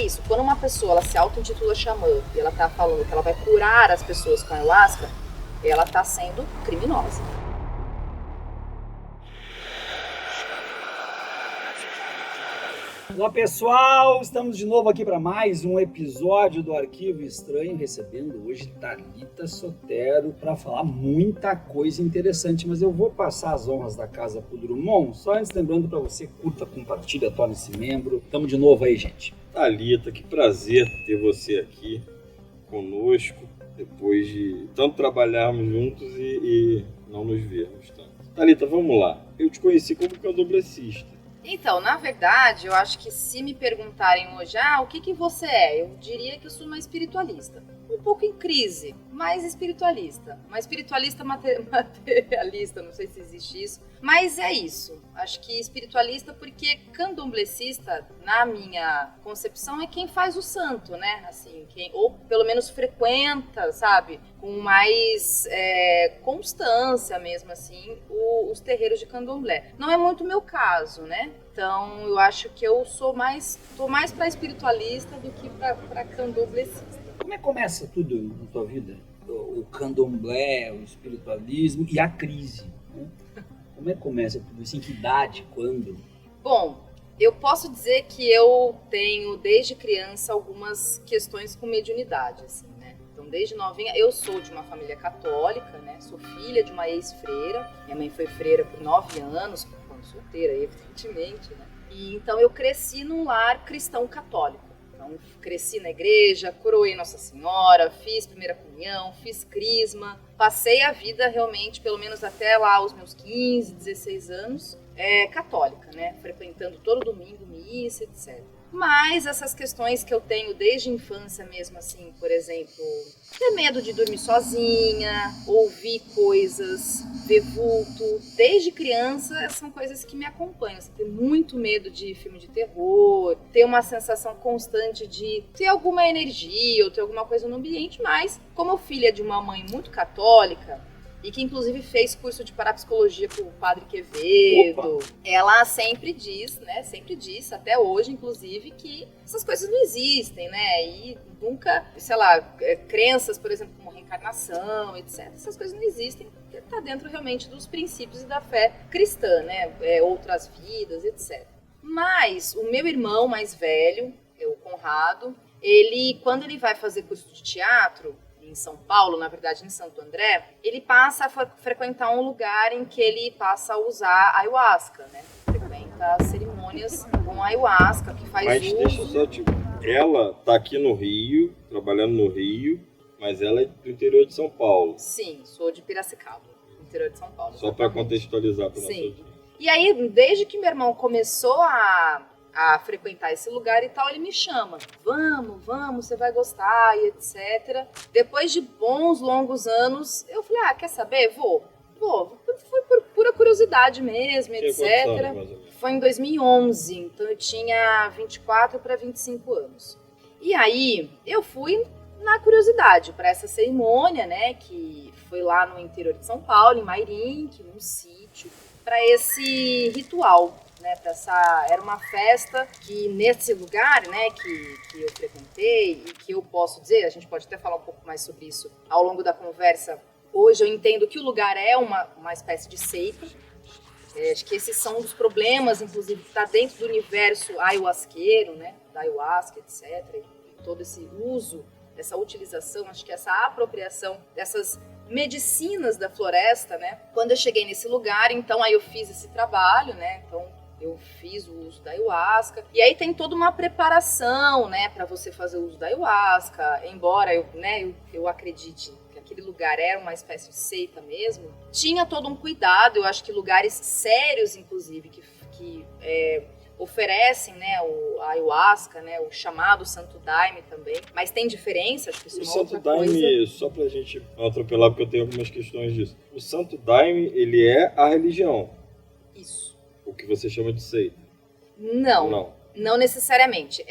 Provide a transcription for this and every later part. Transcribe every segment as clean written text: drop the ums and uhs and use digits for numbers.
isso, quando uma pessoa ela se auto-intitula xamã e ela tá falando que ela vai curar as pessoas com ayahuasca, ela tá sendo criminosa. Olá pessoal, estamos de novo aqui para mais um episódio do Arquivo Estranho, recebendo hoje Thalita Sotero para falar muita coisa interessante, mas eu vou passar as honras da casa pro Drummond, só antes lembrando para você, curta, compartilha, torne-se membro, estamos de novo aí, gente. Thalita, que prazer ter você aqui conosco, depois de tanto trabalharmos juntos e não nos vermos tanto. Thalita, vamos lá, eu te conheci como candomblessista. Então, na verdade, eu acho que se me perguntarem hoje, o que você é? Eu diria que eu sou uma espiritualista. Um pouco em crise, mas espiritualista. Uma espiritualista materialista, não sei se existe isso. Mas é isso. Acho que espiritualista porque candomblessista, na minha concepção, é quem faz o santo, né? Assim, ou pelo menos frequenta, sabe? Com mais constância mesmo, assim, os terreiros de candomblé. Não é muito o meu caso, né? Então, eu acho que eu tô mais para espiritualista do que para candomblessista. Como é que começa tudo na tua vida? O candomblé, o espiritualismo e a crise, né? Como é que começa tudo isso? Em que idade? Quando? Bom, eu posso dizer que eu tenho, desde criança, algumas questões com mediunidade, assim, né? Então, desde novinha, eu sou de uma família católica, né? Sou filha de uma ex-freira. Minha mãe foi freira por 9 anos, quando solteira, evidentemente, né? E então eu cresci num lar cristão católico. Então, cresci na igreja, coroei Nossa Senhora, fiz primeira comunhão, fiz crisma. Passei a vida realmente, pelo menos até lá os meus 15, 16 anos, católica, né? Frequentando todo domingo, missa, etc. Mas essas questões que eu tenho desde a infância mesmo, assim, por exemplo, ter medo de dormir sozinha, ouvir coisas, ver vulto, desde criança são coisas que me acompanham. Assim, ter muito medo de filme de terror, ter uma sensação constante de ter alguma energia ou ter alguma coisa no ambiente, mas como filha de uma mãe muito católica, e que inclusive fez curso de parapsicologia com o Padre Quevedo. Opa. Ela sempre diz, né, sempre disse, até hoje inclusive, que essas coisas não existem, né, e nunca, sei lá, crenças, por exemplo, como reencarnação, etc, essas coisas não existem, porque tá dentro realmente dos princípios e da fé cristã, né, outras vidas, etc. Mas o meu irmão mais velho, o Conrado, quando ele vai fazer curso de teatro, em São Paulo, na verdade em Santo André, ele passa a frequentar um lugar em que ele passa a usar ayahuasca, né? Frequenta cerimônias com ayahuasca, que faz mas uso... Mas deixa eu só ela tá aqui no Rio, trabalhando no Rio, mas ela é do interior de São Paulo. Sim, sou de Piracicaba, interior de São Paulo. Só para contextualizar para Sim. E aí, desde que meu irmão começou a frequentar esse lugar e tal, ele me chama, vamos, você vai gostar e etc. Depois de bons, longos anos, eu falei, quer saber? Vou, foi por pura curiosidade mesmo, etc. Foi em 2011, então eu tinha 24 para 25 anos. E aí, eu fui na curiosidade para essa cerimônia, né, que foi lá no interior de São Paulo, em Mairink, num sítio, para esse ritual. Né, era uma festa que nesse lugar, né, que eu frequentei e que eu posso dizer, a gente pode até falar um pouco mais sobre isso ao longo da conversa. Hoje eu entendo que o lugar é uma espécie de seita. Acho que esses são um dos problemas, inclusive, que está dentro do universo ayahuasqueiro, né, da ayahuasca, etc. E todo esse uso, essa utilização, acho que essa apropriação dessas medicinas da floresta, né. Quando eu cheguei nesse lugar, então aí eu fiz esse trabalho, né, então eu fiz o uso da ayahuasca, e aí tem toda uma preparação, né, para você fazer o uso da ayahuasca, embora eu acredite que aquele lugar era uma espécie de seita mesmo, tinha todo um cuidado, eu acho que lugares sérios, inclusive, que oferecem, né, a ayahuasca, né, o chamado Santo Daime também, mas tem diferença, acho que isso é uma outra coisa. O Santo Daime, só pra gente atropelar, porque eu tenho algumas questões disso, o Santo Daime, ele é a religião. Isso. O que você chama de seita? Não necessariamente.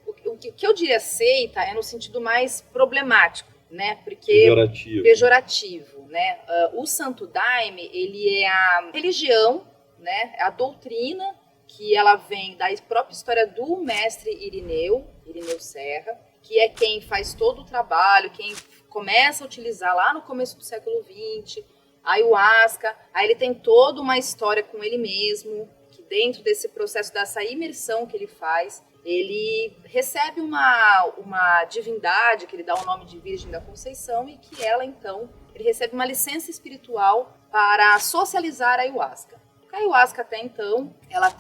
O que eu diria seita é no sentido mais problemático, né? Porque pejorativo, né? O Santo Daime, ele é a religião, né? A doutrina que ela vem da própria história do mestre Irineu Irineu Serra, que é quem faz todo o trabalho, quem começa a utilizar lá no começo do século XX, a ayahuasca. Aí ele tem toda uma história com ele mesmo, que dentro desse processo, dessa imersão que ele faz, ele recebe uma divindade, que ele dá o nome de Virgem da Conceição, e que ela, então, ele recebe uma licença espiritual para socializar a ayahuasca. A ayahuasca, até então, ela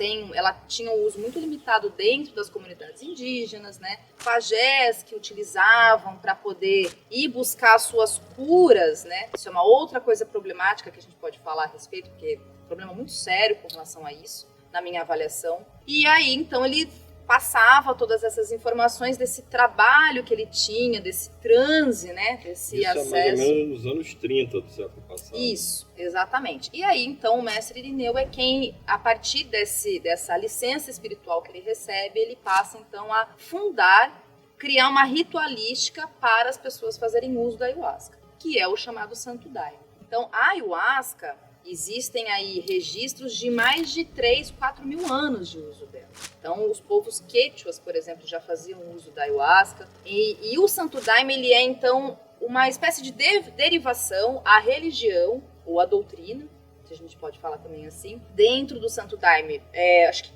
tinha um uso muito limitado dentro das comunidades indígenas, né? Pajés que utilizavam para poder ir buscar suas curas, né? Isso é uma outra coisa problemática que a gente pode falar a respeito, porque é um problema muito sério com relação a isso, na minha avaliação. E aí, então, ele passava todas essas informações desse trabalho que ele tinha, desse transe, né? Desse Isso acesso. É mais ou menos nos anos 30 do século passado. Isso, exatamente. E aí, então, o mestre Irineu é quem, a partir dessa licença espiritual que ele recebe, ele passa, então, a criar uma ritualística para as pessoas fazerem uso da ayahuasca, que é o chamado Santo Daime. Então, a ayahuasca, existem aí registros de mais de 3, 4 mil anos de uso dela. Então, os povos quechuas, por exemplo, já faziam uso da ayahuasca. E o Santo Daime, ele é, então, uma espécie de derivação à religião, ou à doutrina, se a gente pode falar também assim. Dentro do Santo Daime, acho que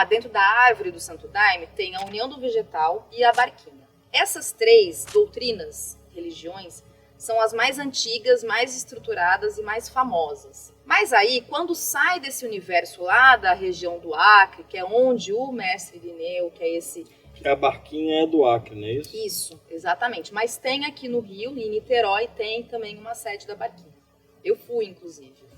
dentro da árvore do Santo Daime, tem a união do vegetal e a barquinha. Essas 3 doutrinas, religiões, são as mais antigas, mais estruturadas e mais famosas. Mas aí, quando sai desse universo lá da região do Acre, que é onde o mestre Irineu, que é esse... A barquinha é do Acre, não é isso? Isso, exatamente. Mas tem aqui no Rio, em Niterói, tem também uma sede da barquinha. Eu fui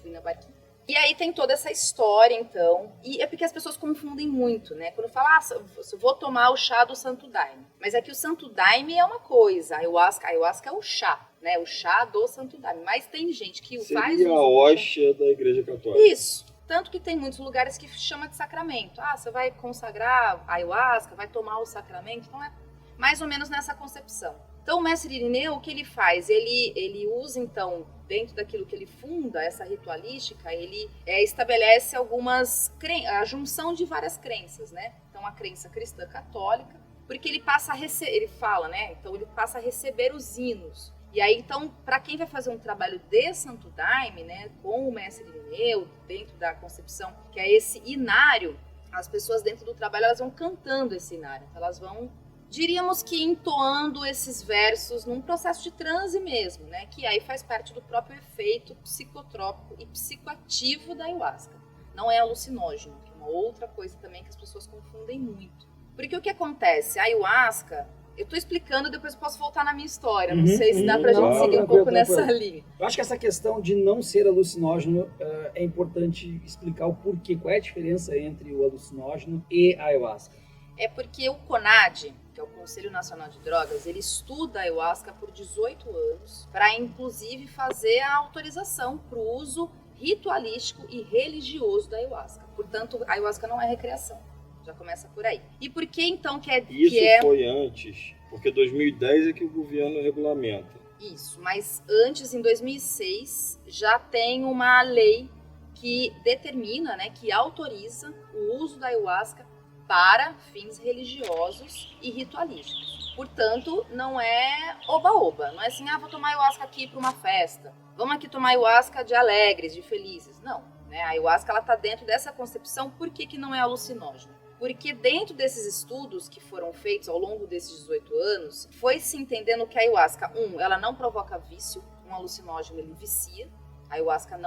na barquinha. E aí tem toda essa história, então, e é porque as pessoas confundem muito, né? Quando fala, eu vou tomar o chá do Santo Daime. Mas é que o Santo Daime é uma coisa, a ayahuasca é o chá, né? O chá do Santo Daime. Mas tem gente que faz... Seria a hóstia da Igreja Católica. Isso. Tanto que tem muitos lugares que chama de sacramento. Você vai consagrar a ayahuasca, vai tomar o sacramento. Então é mais ou menos nessa concepção. Então, o mestre Irineu, o que ele faz? Ele usa, então, dentro daquilo que ele funda, essa ritualística, ele estabelece a junção de várias crenças, né? Então, a crença cristã católica, porque ele passa a ele fala, né? Então, ele passa a receber os hinos. E aí, então, para quem vai fazer um trabalho de Santo Daime, né, com o mestre Irineu, dentro da concepção, que é esse inário, as pessoas dentro do trabalho, elas vão cantando esse inário. Elas vão, diríamos que entoando esses versos num processo de transe mesmo, né? Que aí faz parte do próprio efeito psicotrópico e psicoativo da ayahuasca. Não é alucinógeno, que é uma outra coisa também que as pessoas confundem muito. Porque o que acontece? A ayahuasca, eu tô explicando, depois eu posso voltar na minha história. Não sei se dá pra gente seguir um pouco nessa linha. Eu acho que essa questão de não ser alucinógeno é importante explicar o porquê. Qual é a diferença entre o alucinógeno e a ayahuasca? É porque o CONAD, que é o Conselho Nacional de Drogas, ele estuda a ayahuasca por 18 anos para, inclusive, fazer a autorização para o uso ritualístico e religioso da ayahuasca. Portanto, a ayahuasca não é recreação. Já começa por aí. E por que, então, Isso foi antes, porque 2010 é que o governo regulamenta. Isso, mas antes, em 2006, já tem uma lei que determina, né, que autoriza o uso da ayahuasca para fins religiosos e ritualísticos. Portanto, não é oba-oba, não é assim, vou tomar ayahuasca aqui para uma festa, vamos aqui tomar ayahuasca de alegres, de felizes. Não, né? A ayahuasca está dentro dessa concepção. Por que não é alucinógeno? Porque dentro desses estudos que foram feitos ao longo desses 18 anos, foi se entendendo que a ayahuasca, ela não provoca vício, um alucinógeno ele vicia. A ayahuasca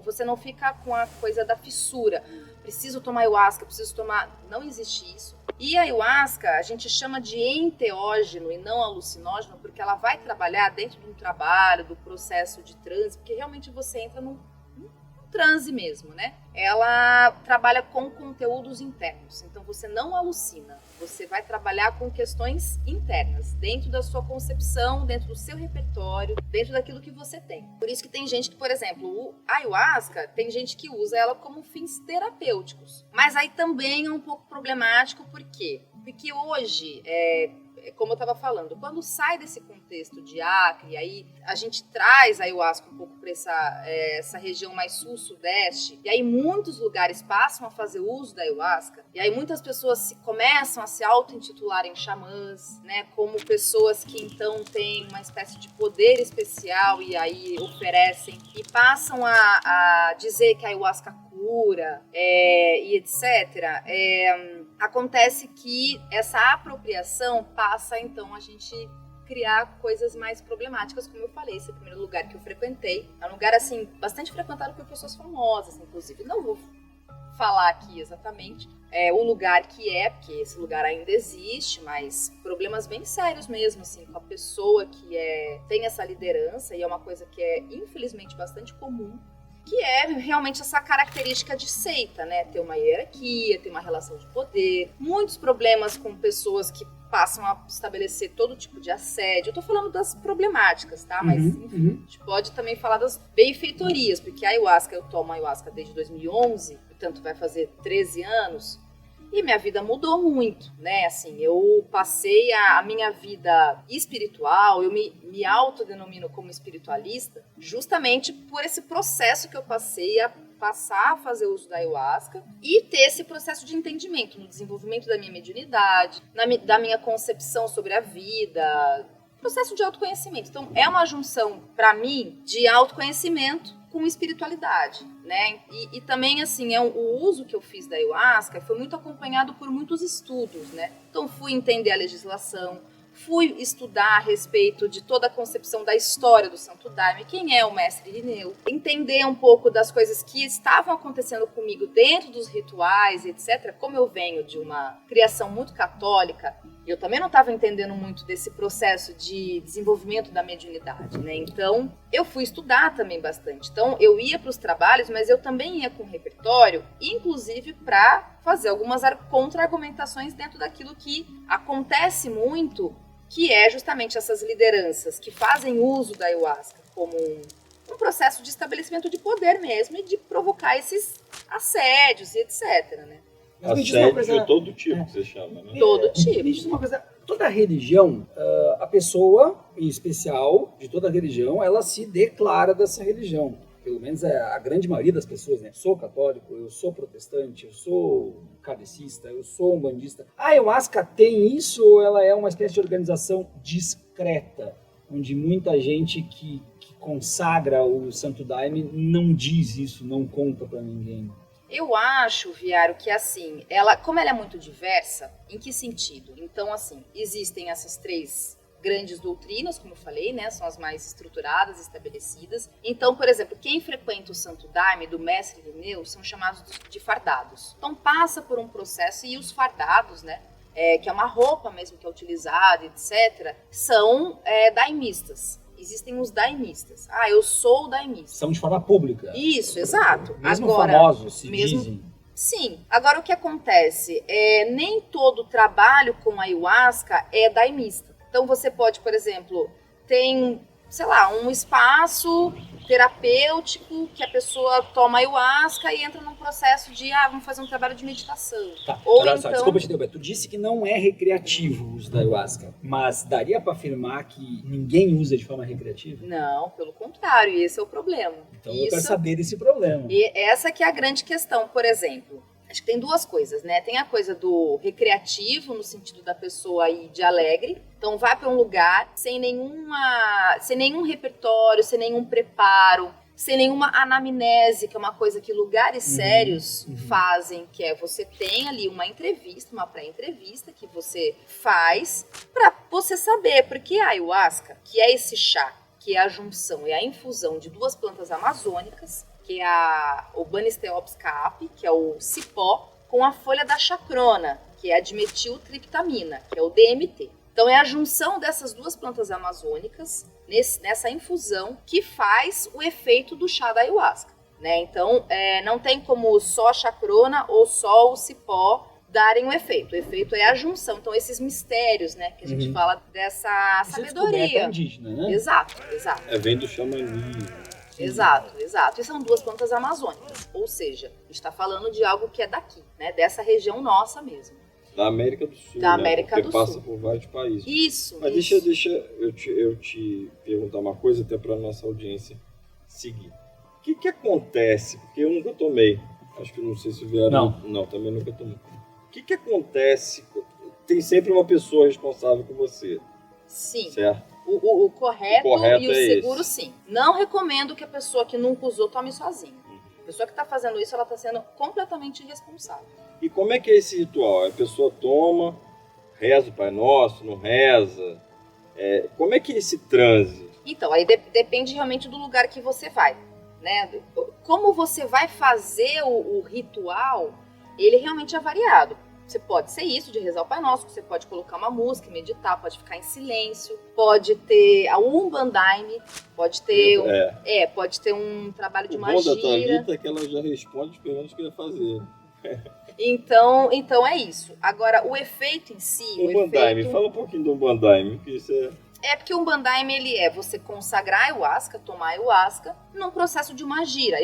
você não fica com a coisa da fissura. Preciso tomar ayahuasca, não existe isso. E a ayahuasca a gente chama de enteógeno e não alucinógeno, porque ela vai trabalhar dentro de um trabalho, do processo de transe, porque realmente você entra num transe mesmo, né? Ela trabalha com conteúdos internos, então você não alucina, você vai trabalhar com questões internas, dentro da sua concepção, dentro do seu repertório, dentro daquilo que você tem. Por isso que tem gente que, por exemplo, a ayahuasca, tem gente que usa ela como fins terapêuticos, mas aí também é um pouco problemático, por quê? Porque hoje, como eu estava falando, quando sai desse contexto de Acre, aí a gente traz a ayahuasca um pouco para essa região mais sul-sudeste, e aí muitos lugares passam a fazer uso da ayahuasca, e aí muitas pessoas começam a se auto-intitularem xamãs, né, como pessoas que então têm uma espécie de poder especial e aí oferecem, e passam a dizer que a ayahuasca cura, e etc., acontece que essa apropriação passa, então, a gente criar coisas mais problemáticas, como eu falei. Esse é o primeiro lugar que eu frequentei. É um lugar, assim, bastante frequentado por pessoas famosas, inclusive. Não vou falar aqui exatamente o lugar que porque esse lugar ainda existe, mas problemas bem sérios mesmo, assim, com a pessoa que tem essa liderança, e é uma coisa que é, infelizmente, bastante comum, que é realmente essa característica de seita, né? Ter uma hierarquia, ter uma relação de poder, muitos problemas com pessoas que passam a estabelecer todo tipo de assédio. Eu tô falando das problemáticas, tá? Mas, enfim, a gente pode também falar das benfeitorias, porque a ayahuasca, eu tomo ayahuasca desde 2011, portanto vai fazer 13 anos, e minha vida mudou muito, né? Assim, eu passei a minha vida espiritual, eu me autodenomino como espiritualista, justamente por esse processo que eu passei a passar a fazer uso da ayahuasca e ter esse processo de entendimento no desenvolvimento da minha mediunidade, da minha concepção sobre a vida, processo de autoconhecimento. Então, é uma junção, para mim, de autoconhecimento com espiritualidade, né? E também, assim, o uso que eu fiz da ayahuasca foi muito acompanhado por muitos estudos, né? Então, fui entender a legislação, fui estudar a respeito de toda a concepção da história do Santo Daime, quem é o mestre Irineu, entender um pouco das coisas que estavam acontecendo comigo dentro dos rituais, etc. Como eu venho de uma criação muito católica, eu também não estava entendendo muito desse processo de desenvolvimento da mediunidade, né? Então, eu fui estudar também bastante. Então, eu ia para os trabalhos, mas eu também ia com repertório, inclusive para fazer algumas contra-argumentações dentro daquilo que acontece muito, que é justamente essas lideranças que fazem uso da ayahuasca como um processo de estabelecimento de poder mesmo e de provocar esses assédios e etc, né? Assédio de todo tipo, que você chama, né? Todo tipo. Me diz uma coisa, toda religião, a pessoa, em especial, de toda religião, ela se declara dessa religião. Pelo menos a grande maioria das pessoas, né? Eu sou católico, eu sou protestante, eu sou kardecista, eu sou umbandista. A ayahuasca tem isso ou ela é uma espécie de organização discreta, onde muita gente que consagra o Santo Daime não diz isso, não conta pra ninguém? Eu acho, Viário, que assim, como ela é muito diversa, em que sentido? Então, assim, existem essas três grandes doutrinas, como eu falei, né? São as mais estruturadas, estabelecidas. Então, por exemplo, quem frequenta o Santo Daime do mestre Irineu são chamados de fardados. Então, passa por um processo, e os fardados, né? Que é uma roupa mesmo que é utilizada, etc., são daimistas. Existem os daimistas. Eu sou daimista. São de forma pública. Isso, exato. Mesmo agora, famosos, se dizem. Sim. Agora, o que acontece? Nem todo trabalho com ayahuasca é daimista. Então, você pode, por exemplo, tem, sei lá, um espaço terapêutico que a pessoa toma ayahuasca e entra num processo de, vamos fazer um trabalho de meditação. Tá, ou olha então... só, desculpa te interromper. Tu disse que não é recreativo o uso da ayahuasca, mas daria para afirmar que ninguém usa de forma recreativa? Não, pelo contrário, esse é o problema. Então eu quero saber desse problema. E essa que é a grande questão, por exemplo. Acho que tem duas coisas, né? Tem a coisa do recreativo, no sentido da pessoa ir de alegre. Então, vai para um lugar sem nenhum repertório, sem nenhum preparo, sem nenhuma anamnese, que é uma coisa que lugares sérios fazem, que é você tem ali uma entrevista, uma pré-entrevista que você faz para você saber, porque a ayahuasca, que é esse chá, que é a junção e a infusão de duas plantas amazônicas, que é o Banisteriopsis caapi, que é o cipó, com a folha da chacrona, que é a dimetiltriptamina, que é o DMT. Então é a junção dessas duas plantas amazônicas, nessa infusão, que faz o efeito do chá da ayahuasca, né? Então não tem como só a chacrona ou só o cipó darem o efeito. O efeito é a junção. Então esses mistérios, né, que a gente fala dessa sabedoria. Indígena, né? Exato. Vem do xamanismo. Exato. E são duas plantas amazônicas. Ou seja, a gente está falando de algo que é daqui, né? Dessa região nossa mesmo. Da América do Sul, Da né? América Porque do passa Sul. por vários países. Isso. Mas isso. deixa eu te perguntar uma coisa até para nossa audiência seguir. O que acontece? Porque eu nunca tomei. Acho que não sei se vieram. Não, também nunca tomei. O que acontece? Tem sempre uma pessoa responsável com você. Sim. Certo? O correto e o é seguro, esse. sim. Não recomendo que a pessoa que nunca usou tome sozinha. A pessoa que está fazendo isso, ela está sendo completamente irresponsável. E como é que é esse ritual? A pessoa toma, reza o Pai Nosso, não reza? Como é que é esse transe? Então, aí depende realmente do lugar que você vai, né? Como você vai fazer o ritual, ele realmente é variado. Você pode ser isso, de rezar o Pai Nosso, você pode colocar uma música, meditar, pode ficar em silêncio, pode ter a Umbandaime, pode ter pode ter um trabalho de magia. O bom da Thalita é que ela já responde as perguntas que eu ia fazer. Então é isso. Agora, o efeito em si... Umbandaime, fala um pouquinho do Umbandaime, que isso é porque o Umbandaime, ele é você consagrar a ayahuasca, tomar a ayahuasca, num processo de uma gira.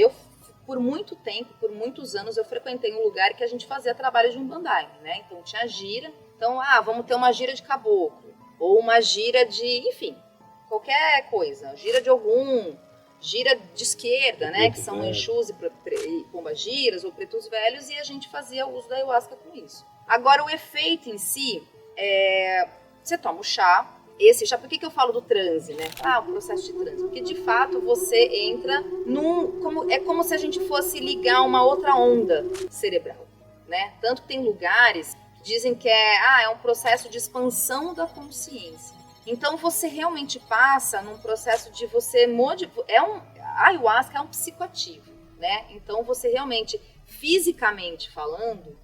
Por muito tempo, por muitos anos, eu frequentei um lugar que a gente fazia trabalho de Umbandaime, né? Então tinha gira. Então, vamos ter uma gira de caboclo. Ou uma gira de, enfim, qualquer coisa. Gira de Ogum, gira de esquerda, né? Que são Exus e pombagiras ou pretos velhos. E a gente fazia uso da ayahuasca com isso. Agora, o efeito em si, você toma o chá. Esse chá, por que eu falo do transe, né? O processo de transe. Porque, de fato, você entra é como se a gente fosse ligar uma outra onda cerebral, né? Tanto que tem lugares que dizem que é um processo de expansão da consciência. Então, você realmente passa num processo de você... A ayahuasca é um psicoativo, né? Então, você realmente, fisicamente falando,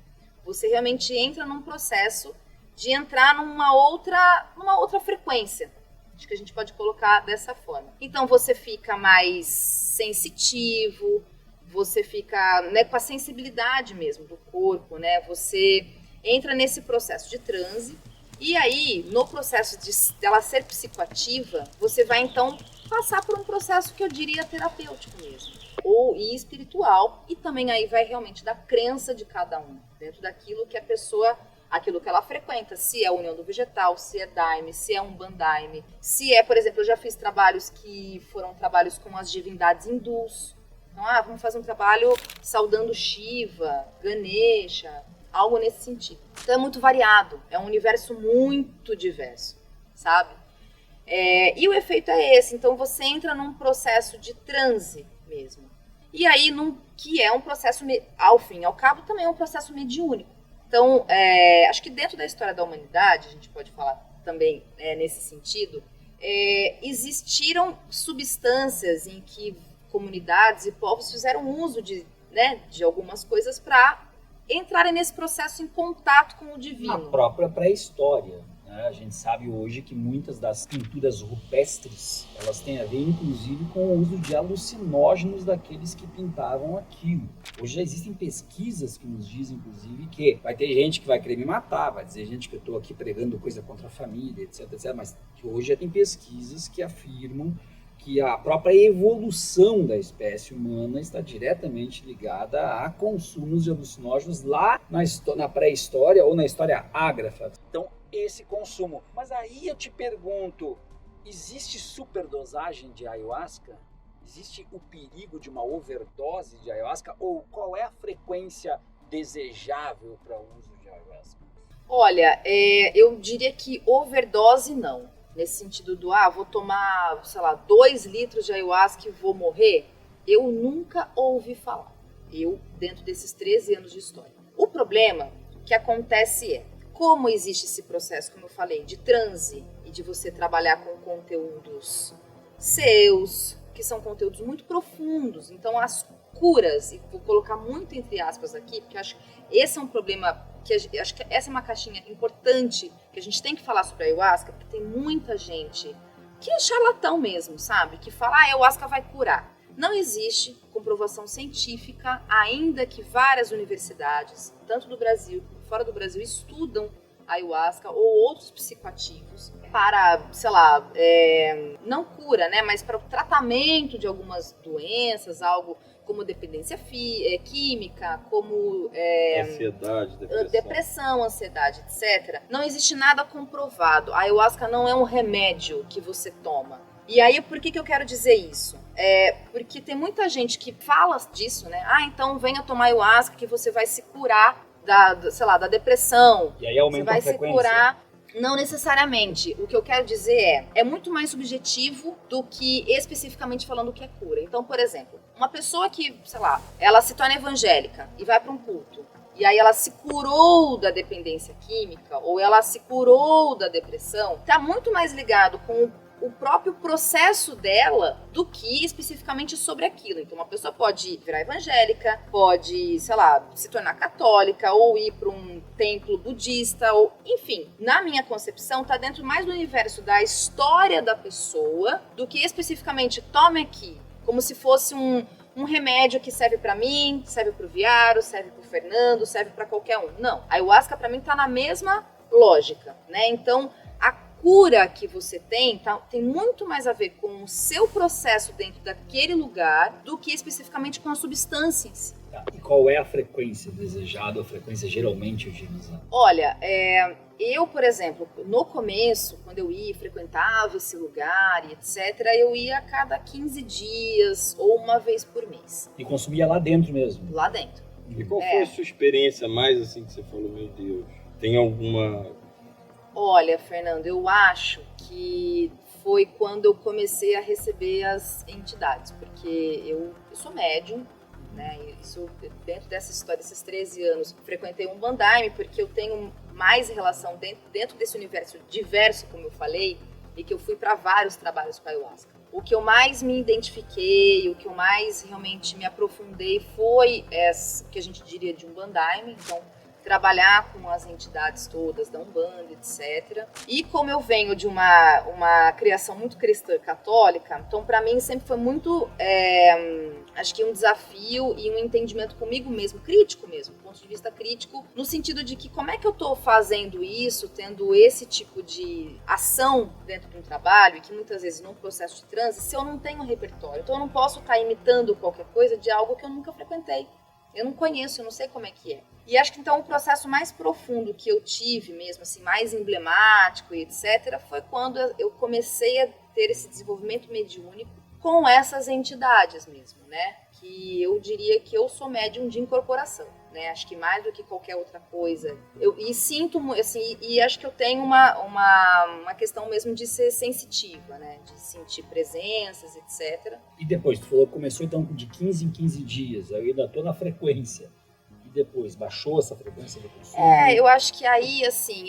você realmente entra num processo de entrar numa outra frequência. Acho que a gente pode colocar dessa forma. Então você fica mais sensitivo, você fica, né, com a sensibilidade mesmo do corpo, né? Você entra nesse processo de transe e aí, no processo dela ser psicoativa, você vai então passar por um processo que eu diria terapêutico mesmo, e espiritual, e também aí vai realmente da crença de cada um, dentro daquilo que a pessoa... aquilo que ela frequenta, se é a União do Vegetal, se é Daime, se é Umbandaime, se é, por exemplo, eu já fiz trabalhos que foram trabalhos com as divindades hindus. Então, vamos fazer um trabalho saudando Shiva, Ganesha, algo nesse sentido. Então é muito variado, é um universo muito diverso, sabe? E o efeito é esse, então você entra num processo de transe mesmo. E aí, que é um processo, ao fim e ao cabo, também é um processo mediúnico. Então, acho que dentro da história da humanidade, a gente pode falar também nesse sentido, existiram substâncias em que comunidades e povos fizeram uso de algumas coisas para entrarem nesse processo em contato com o divino. Na própria pré-história, né? A gente sabe hoje que muitas das pinturas rupestres, elas têm a ver inclusive com o uso de alucinógenos daqueles que pintavam aquilo. Hoje já existem pesquisas que nos dizem, inclusive, que vai ter gente que vai querer me matar, vai dizer gente que eu estou aqui pregando coisa contra a família, etc, mas que hoje já tem pesquisas que afirmam que a própria evolução da espécie humana está diretamente ligada a consumos de alucinógenos lá na pré-história ou na história ágrafa. Então, esse consumo. Mas aí eu te pergunto, existe superdosagem de ayahuasca? Existe o perigo de uma overdose de ayahuasca? Ou qual é a frequência desejável para o uso de ayahuasca? Olha, eu diria que overdose não. Nesse sentido do, vou tomar, 2 litros de ayahuasca e vou morrer. Eu nunca ouvi falar. Dentro desses 13 anos de história. O problema que acontece como existe esse processo, como eu falei, de transe e de você trabalhar com conteúdos seus, que são conteúdos muito profundos. Então, as curas, e vou colocar muito entre aspas aqui, porque acho que esse é um problema, acho que essa é uma caixinha importante, que a gente tem que falar sobre a ayahuasca, porque tem muita gente que é charlatão mesmo, sabe? Que fala, a ayahuasca vai curar. Não existe comprovação científica, ainda que várias universidades, tanto do Brasil como fora do Brasil, estudam ayahuasca ou outros psicoativos para, não cura, né, mas para o tratamento de algumas doenças, algo como dependência química, como Ansiedade, depressão, ansiedade, etc. Não existe nada comprovado. A ayahuasca não é um remédio que você toma. E aí, por que eu quero dizer isso? Porque tem muita gente que fala disso, né? Então venha tomar ayahuasca que você vai se curar da depressão. E aí aumenta a frequência. Você vai se curar. Não necessariamente. O que eu quero dizer é muito mais subjetivo do que especificamente falando o que é cura. Então, por exemplo, uma pessoa que, ela se torna evangélica e vai para um culto, e aí ela se curou da dependência química, ou ela se curou da depressão, está muito mais ligado com o próprio processo dela do que especificamente sobre aquilo. Então, uma pessoa pode virar evangélica, pode, se tornar católica, ou ir para um templo budista, ou enfim, na minha concepção, está dentro mais do universo da história da pessoa do que especificamente tome aqui, como se fosse um remédio que serve para mim, serve para o Viaro, serve para o Fernando, serve para qualquer um. Não, a ayahuasca para mim está na mesma lógica, né? Então, cura que você tem muito mais a ver com o seu processo dentro daquele lugar do que especificamente com a substância em si. E qual é a frequência desejada, a frequência geralmente utilizada? Olha, eu, por exemplo, no começo, quando eu frequentava esse lugar e etc., eu ia a cada 15 dias ou uma vez por mês. E consumia lá dentro mesmo? Lá dentro. E qual foi a sua experiência mais assim que você falou, meu Deus, tem alguma... Olha, Fernando, eu acho que foi quando eu comecei a receber as entidades, porque eu sou médium, né? Isso, dentro dessa história, esses 13 anos, frequentei um Bandaime, porque eu tenho mais relação dentro desse universo diverso, como eu falei, e que eu fui para vários trabalhos com a ayahuasca. O que eu mais me identifiquei, o que eu mais realmente me aprofundei foi o que a gente diria de um Bandaime, então trabalhar com as entidades todas da Umbanda, etc. E como eu venho de uma criação muito cristã católica, então para mim sempre foi muito, acho que um desafio e um entendimento comigo mesmo, crítico mesmo, ponto de vista crítico, no sentido de que como é que eu estou fazendo isso, tendo esse tipo de ação dentro de um trabalho, e que muitas vezes num processo de transe, se eu não tenho um repertório, então eu não posso estar imitando qualquer coisa de algo que eu nunca frequentei. Eu não conheço, eu não sei como é que é. E acho que então o processo mais profundo que eu tive mesmo, assim, mais emblemático e etc., foi quando eu comecei a ter esse desenvolvimento mediúnico com essas entidades mesmo, né? Que eu diria que eu sou médium de incorporação, né? Acho que mais do que qualquer outra coisa. E sinto, assim, e acho que eu tenho uma questão mesmo de ser sensitiva, né? De sentir presenças, etc. E depois, tu falou que começou então de 15 em 15 dias, eu ainda tô na frequência. E depois, baixou essa frequência do consumo? Eu acho que aí, assim,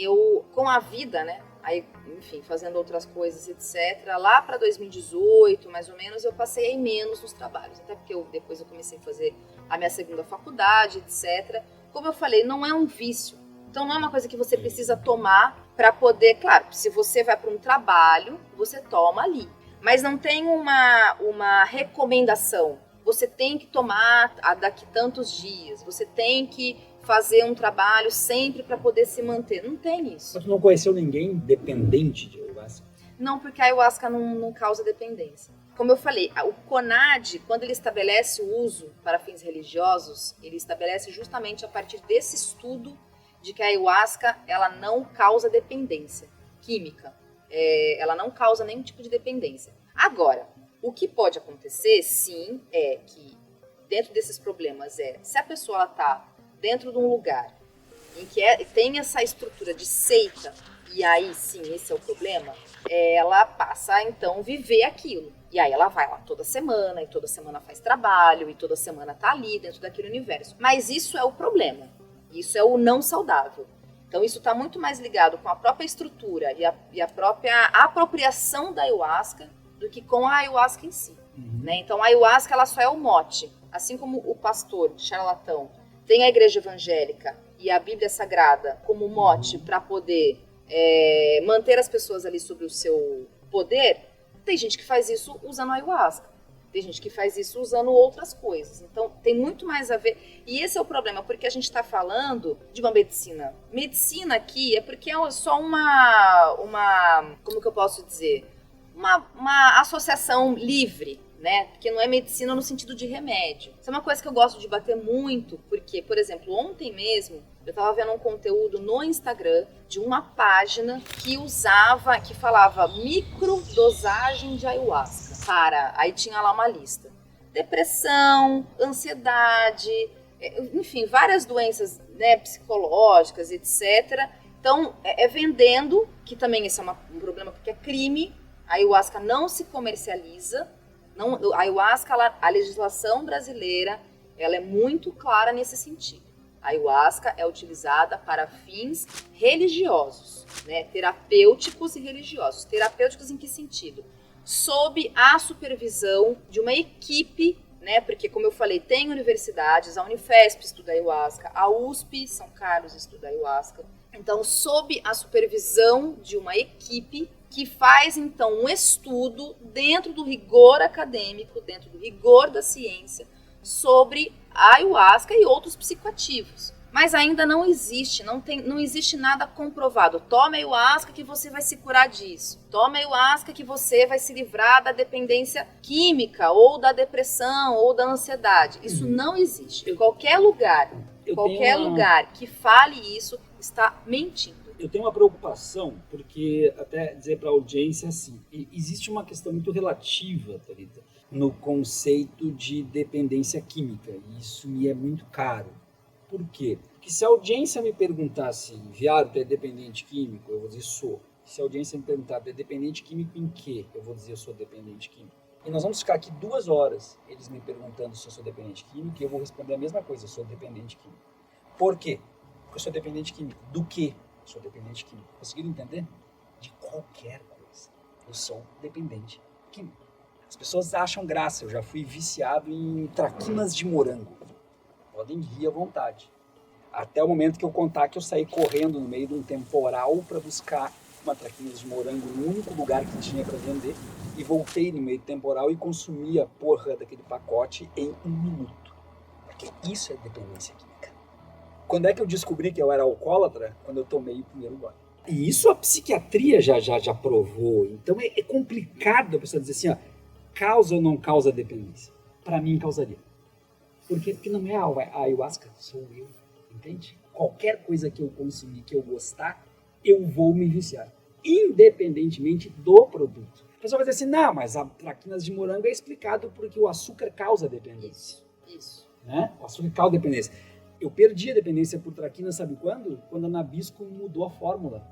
com a vida, né? Aí, enfim, fazendo outras coisas, etc. Lá para 2018, mais ou menos, eu passei aí menos nos trabalhos. Até porque depois eu comecei a fazer a minha segunda faculdade, etc. Como eu falei, não é um vício. Então não é uma coisa que você precisa tomar para poder... Claro, se você vai para um trabalho, você toma ali. Mas não tem uma recomendação. Você tem que tomar daqui tantos dias. Você tem que fazer um trabalho sempre para poder se manter. Não tem isso. Mas tu não conheceu ninguém dependente de ayahuasca? Não, porque a ayahuasca não causa dependência. Como eu falei, o CONAD, quando ele estabelece o uso para fins religiosos, ele estabelece justamente a partir desse estudo de que a ayahuasca ela não causa dependência química. Ela não causa nenhum tipo de dependência. Agora, o que pode acontecer, sim, é que dentro desses problemas se a pessoa está dentro de um lugar em que tem essa estrutura de seita, e aí sim, esse é o problema, ela passa a então viver aquilo. E aí ela vai lá toda semana, e toda semana faz trabalho, e toda semana tá ali dentro daquele universo. Mas isso é o problema, isso é o não saudável. Então isso está muito mais ligado com a própria estrutura e a própria apropriação da ayahuasca do que com a ayahuasca em si. Né? Então a ayahuasca ela só é o mote, assim como o pastor charlatão tem a igreja evangélica e a Bíblia Sagrada como mote para poder manter as pessoas ali sob o seu poder. Tem gente que faz isso usando ayahuasca, tem gente que faz isso usando outras coisas. Então tem muito mais a ver, e esse é o problema, porque a gente está falando de uma medicina. Medicina aqui é porque é só uma como que eu posso dizer? Uma associação livre, né? Porque não é medicina no sentido de remédio. Isso é uma coisa que eu gosto de bater muito, porque, por exemplo, ontem mesmo, eu estava vendo um conteúdo no Instagram de uma página que falava microdosagem de ayahuasca. Aí tinha lá uma lista. Depressão, ansiedade, enfim, várias doenças, né, psicológicas, etc. Então, vendendo, que também esse é um problema porque é crime, a ayahuasca não se comercializa. Não, a ayahuasca, a legislação brasileira, ela é muito clara nesse sentido. A ayahuasca é utilizada para fins religiosos, né? Terapêuticos e religiosos. Terapêuticos em que sentido? Sob a supervisão de uma equipe, né? Porque, como eu falei, tem universidades, a Unifesp estuda ayahuasca, a USP, São Carlos, estuda ayahuasca. Então, sob a supervisão de uma equipe que faz, então, um estudo dentro do rigor acadêmico, dentro do rigor da ciência, sobre a ayahuasca e outros psicoativos. Mas ainda não existe, não existe nada comprovado. Tome ayahuasca que você vai se curar disso. Tome ayahuasca que você vai se livrar da dependência química, ou da depressão, ou da ansiedade. Isso não existe. Qualquer lugar que fale isso está mentindo. Eu tenho uma preocupação, porque até dizer para a audiência assim, existe uma questão muito relativa, Thalita, no conceito de dependência química, e isso me é muito caro. Por quê? Porque se a audiência me perguntasse, Viário, tu é dependente químico? Eu vou dizer, sou. Se a audiência me perguntar, tu é dependente químico em quê? Eu vou dizer, eu sou dependente químico. E nós vamos ficar aqui 2 horas, eles me perguntando se eu sou dependente químico, e eu vou responder a mesma coisa, eu sou dependente químico. Por quê? Porque eu sou dependente químico. Do quê? Eu sou dependente químico. Conseguiram entender? De qualquer coisa. Eu sou dependente químico. As pessoas acham graça. Eu já fui viciado em traquinas de morango. Podem rir à vontade. Até o momento que eu contar que eu saí correndo no meio de um temporal para buscar uma traquina de morango no único lugar que tinha para vender. E voltei no meio do temporal e consumi a porra daquele pacote em 1 minuto. Porque isso é dependência química. Quando é que eu descobri que eu era alcoólatra? Quando eu tomei o primeiro gole. E isso a psiquiatria já provou. Então é complicado a pessoa dizer assim, ó, causa ou não causa dependência? Para mim causaria. Por quê? Porque não é a ayahuasca, sou eu. Entende? Qualquer coisa que eu consumir, que eu gostar, eu vou me viciar. Independentemente do produto. A pessoa vai dizer assim, não, mas a traquinas de morango é explicado porque o açúcar causa dependência. Isso. Né? O açúcar causa dependência. Eu perdi a dependência por traquina, sabe quando? Quando a Nabisco mudou a fórmula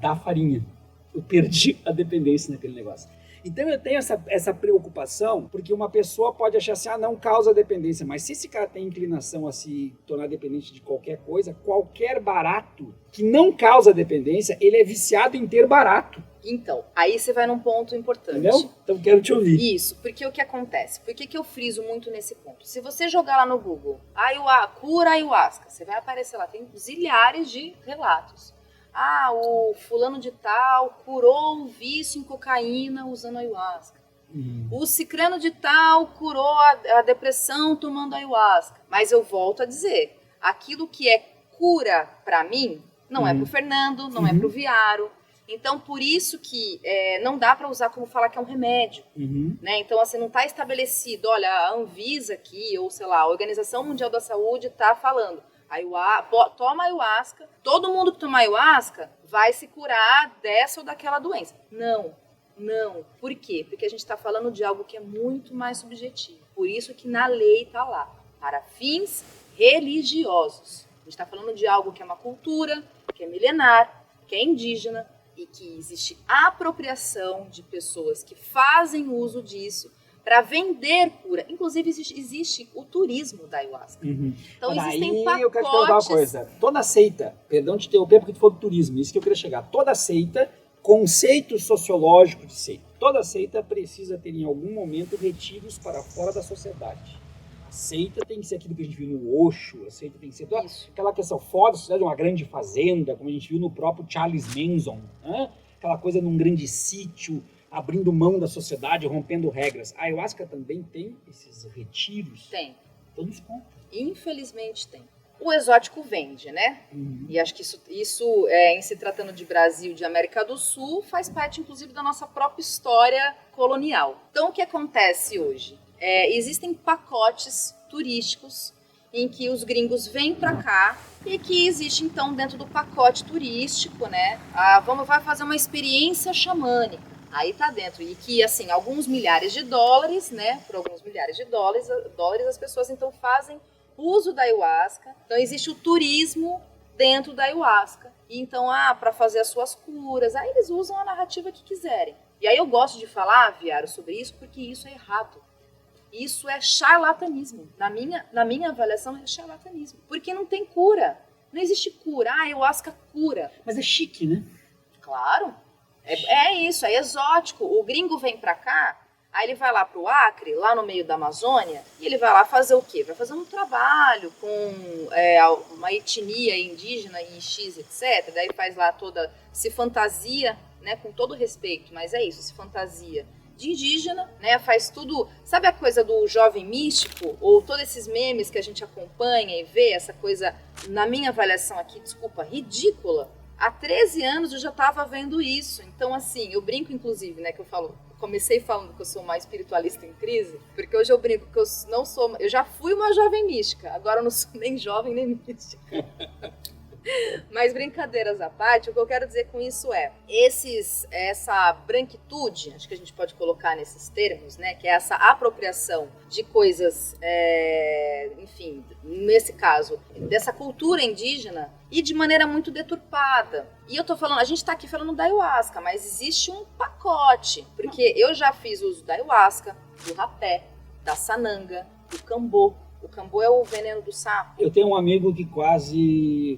da farinha. Eu perdi a dependência naquele negócio. Então eu tenho essa preocupação, porque uma pessoa pode achar assim, não causa dependência, mas se esse cara tem inclinação a se tornar dependente de qualquer coisa, qualquer barato que não causa dependência, ele é viciado em ter barato. Então, aí você vai num ponto importante. Entendeu? Então quero te ouvir. Isso, porque o que acontece? Por que eu friso muito nesse ponto? Se você jogar lá no Google, cura ayahuasca, você vai aparecer lá, tem zilhares de relatos. O fulano de tal curou o vício em cocaína usando ayahuasca. O cicrano de tal curou a depressão tomando ayahuasca. Mas eu volto a dizer, aquilo que é cura para mim, não é pro Fernando, não é pro Viário. Então, por isso que não dá para usar como falar que é um remédio. Né? Então, assim, não está estabelecido, olha, a Anvisa aqui, ou sei lá, a Organização Mundial da Saúde está falando, toma ayahuasca, todo mundo que toma ayahuasca vai se curar dessa ou daquela doença. Não. Por quê? Porque a gente está falando de algo que é muito mais subjetivo. Por isso que na lei está lá, para fins religiosos. A gente está falando de algo que é uma cultura, que é milenar, que é indígena, e que existe apropriação de pessoas que fazem uso disso para vender cura. Inclusive, existe o turismo da ayahuasca. Então, existem pacotes... eu quero te perguntar uma coisa. Toda seita, perdão de interromper porque tu falou do turismo, isso que eu queria chegar. Toda seita, conceito sociológico de seita, toda seita precisa ter em algum momento retiros para fora da sociedade. A seita tem que ser aquilo que a gente viu no Osho, a seita tem que ser aquela questão fora da sociedade, uma grande fazenda, como a gente viu no próprio Charles Manson, né? Aquela coisa num grande sítio, abrindo mão da sociedade, rompendo regras. A ayahuasca também tem esses retiros? Tem. Então nos conta. Infelizmente tem. o exótico vende, né? E acho que isso em se tratando de Brasil, de América do Sul, faz parte, inclusive, da nossa própria história colonial. Então, o que acontece hoje? Existem pacotes turísticos em que os gringos vêm para cá e que existe, então, dentro do pacote turístico, né? Vai fazer uma experiência xamânica. Aí tá dentro. E que, assim, alguns milhares de dólares, né? Por alguns milhares de dólares as pessoas, então, fazem uso da ayahuasca. Então, existe o turismo dentro da ayahuasca. E, então, para fazer as suas curas. Aí eles usam a narrativa que quiserem. E aí eu gosto de falar, Viaro, sobre isso, porque isso é errado. Isso é charlatanismo. Na minha avaliação, é charlatanismo. Porque não tem cura. Não existe cura. Ayahuasca cura. Mas é chique, né? Claro. É isso, é exótico. O gringo vem pra cá, aí ele vai lá pro Acre, lá no meio da Amazônia, e ele vai lá fazer o quê? Vai fazer um trabalho com uma etnia indígena, X, etc. Daí faz lá se fantasia, né, com todo respeito, mas é isso, se fantasia de indígena, né, faz tudo, sabe a coisa do jovem místico, ou todos esses memes que a gente acompanha e vê, essa coisa, na minha avaliação aqui, desculpa, ridícula. Há 13 anos eu já estava vendo isso. Então, assim, eu brinco, inclusive, né, que eu comecei falando que eu sou uma espiritualista em crise, porque hoje eu brinco que eu já fui uma jovem mística, agora eu não sou nem jovem nem mística. Mas brincadeiras à parte, o que eu quero dizer com isso essa branquitude, acho que a gente pode colocar nesses termos, né, que é essa apropriação de coisas, enfim, nesse caso, dessa cultura indígena e de maneira muito deturpada. E eu tô falando, a gente tá aqui falando da ayahuasca, mas existe um pacote, porque eu já fiz uso da ayahuasca, do rapé, da sananga, do cambô. O cambô é o veneno do sapo. Eu tenho um amigo que quase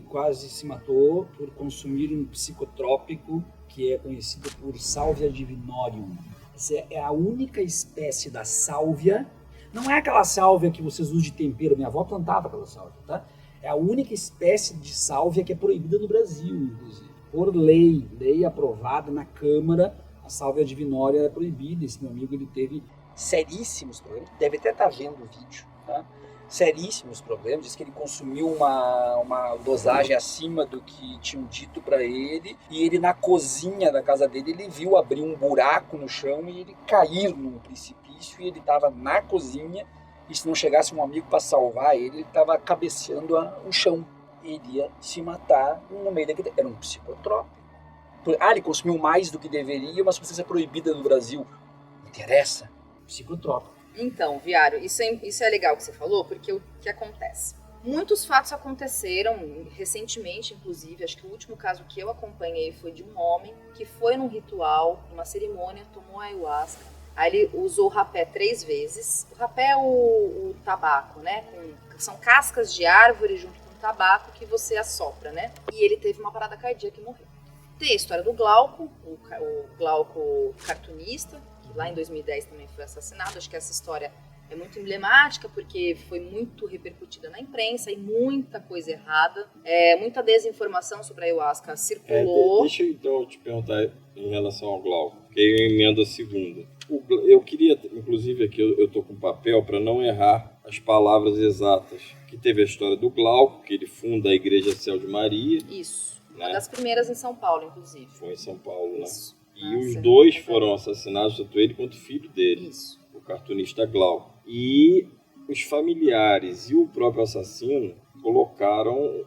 se matou por consumir um psicotrópico que é conhecido por Salvia divinorium. Essa é a única espécie da sálvia. Não é aquela sálvia que vocês usam de tempero. Minha avó plantava aquela sálvia, tá? É a única espécie de sálvia que é proibida no Brasil, inclusive. Por lei aprovada na Câmara, a Salvia divinoria é proibida. Esse meu amigo, ele teve seríssimos problemas. Deve até estar vendo o vídeo, tá? Seríssimos problemas, diz que ele consumiu uma dosagem acima do que tinham dito para ele, e ele na cozinha da casa dele, ele viu abrir um buraco no chão e ele cair num precipício, e ele estava na cozinha, e se não chegasse um amigo para salvar ele estava cabeceando o chão, ele ia se matar no meio daquele... Era um psicotrópico. Ele consumiu mais do que deveria, uma substância proibida no Brasil. Não interessa, psicotrópico. Então, Viário, isso é legal que você falou, porque o que acontece? Muitos fatos aconteceram recentemente, inclusive, acho que o último caso que eu acompanhei foi de um homem que foi num ritual, numa cerimônia, tomou ayahuasca, aí ele usou o rapé 3 vezes. O rapé é o tabaco, né? São cascas de árvore junto com tabaco que você assopra, né? E ele teve uma parada cardíaca e morreu. Tem a história do Glauco, o Glauco cartunista, lá em 2010 também foi assassinado. Acho que essa história é muito emblemática porque foi muito repercutida na imprensa e muita coisa errada, muita desinformação sobre a ayahuasca circulou. Deixa eu então te perguntar em relação ao Glauco, que aí eu emendo a segunda. Eu queria, inclusive aqui eu tô com papel para não errar as palavras exatas, que teve a história do Glauco, que ele funda a Igreja Céu de Maria. Isso, né? Uma das primeiras em São Paulo, inclusive. Foi em São Paulo, Isso. né? E os dois foram assassinados, tanto ele quanto o filho dele, Isso. o cartunista Glauco. E os familiares e o próprio assassino colocaram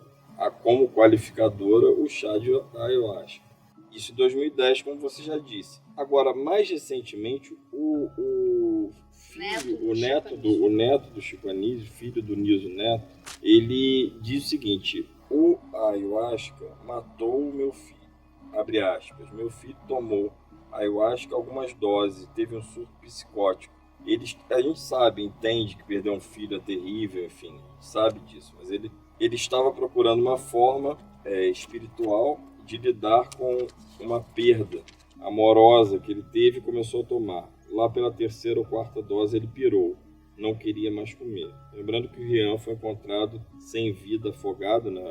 como qualificadora o chá de ayahuasca. Isso em 2010, como você já disse. Agora, mais recentemente, o neto do Chico Anísio, filho do Niso Neto, ele diz o seguinte: o ayahuasca matou o meu filho. Abre aspas, meu filho tomou ayahuasca algumas doses, teve um surto psicótico. A gente sabe, entende que perder um filho é terrível, enfim, sabe disso, mas ele estava procurando uma forma espiritual de lidar com uma perda amorosa que ele teve e começou a tomar. Lá pela 3ª ou 4ª dose ele pirou, não queria mais comer. Lembrando que o Rian foi encontrado sem vida, afogado, né?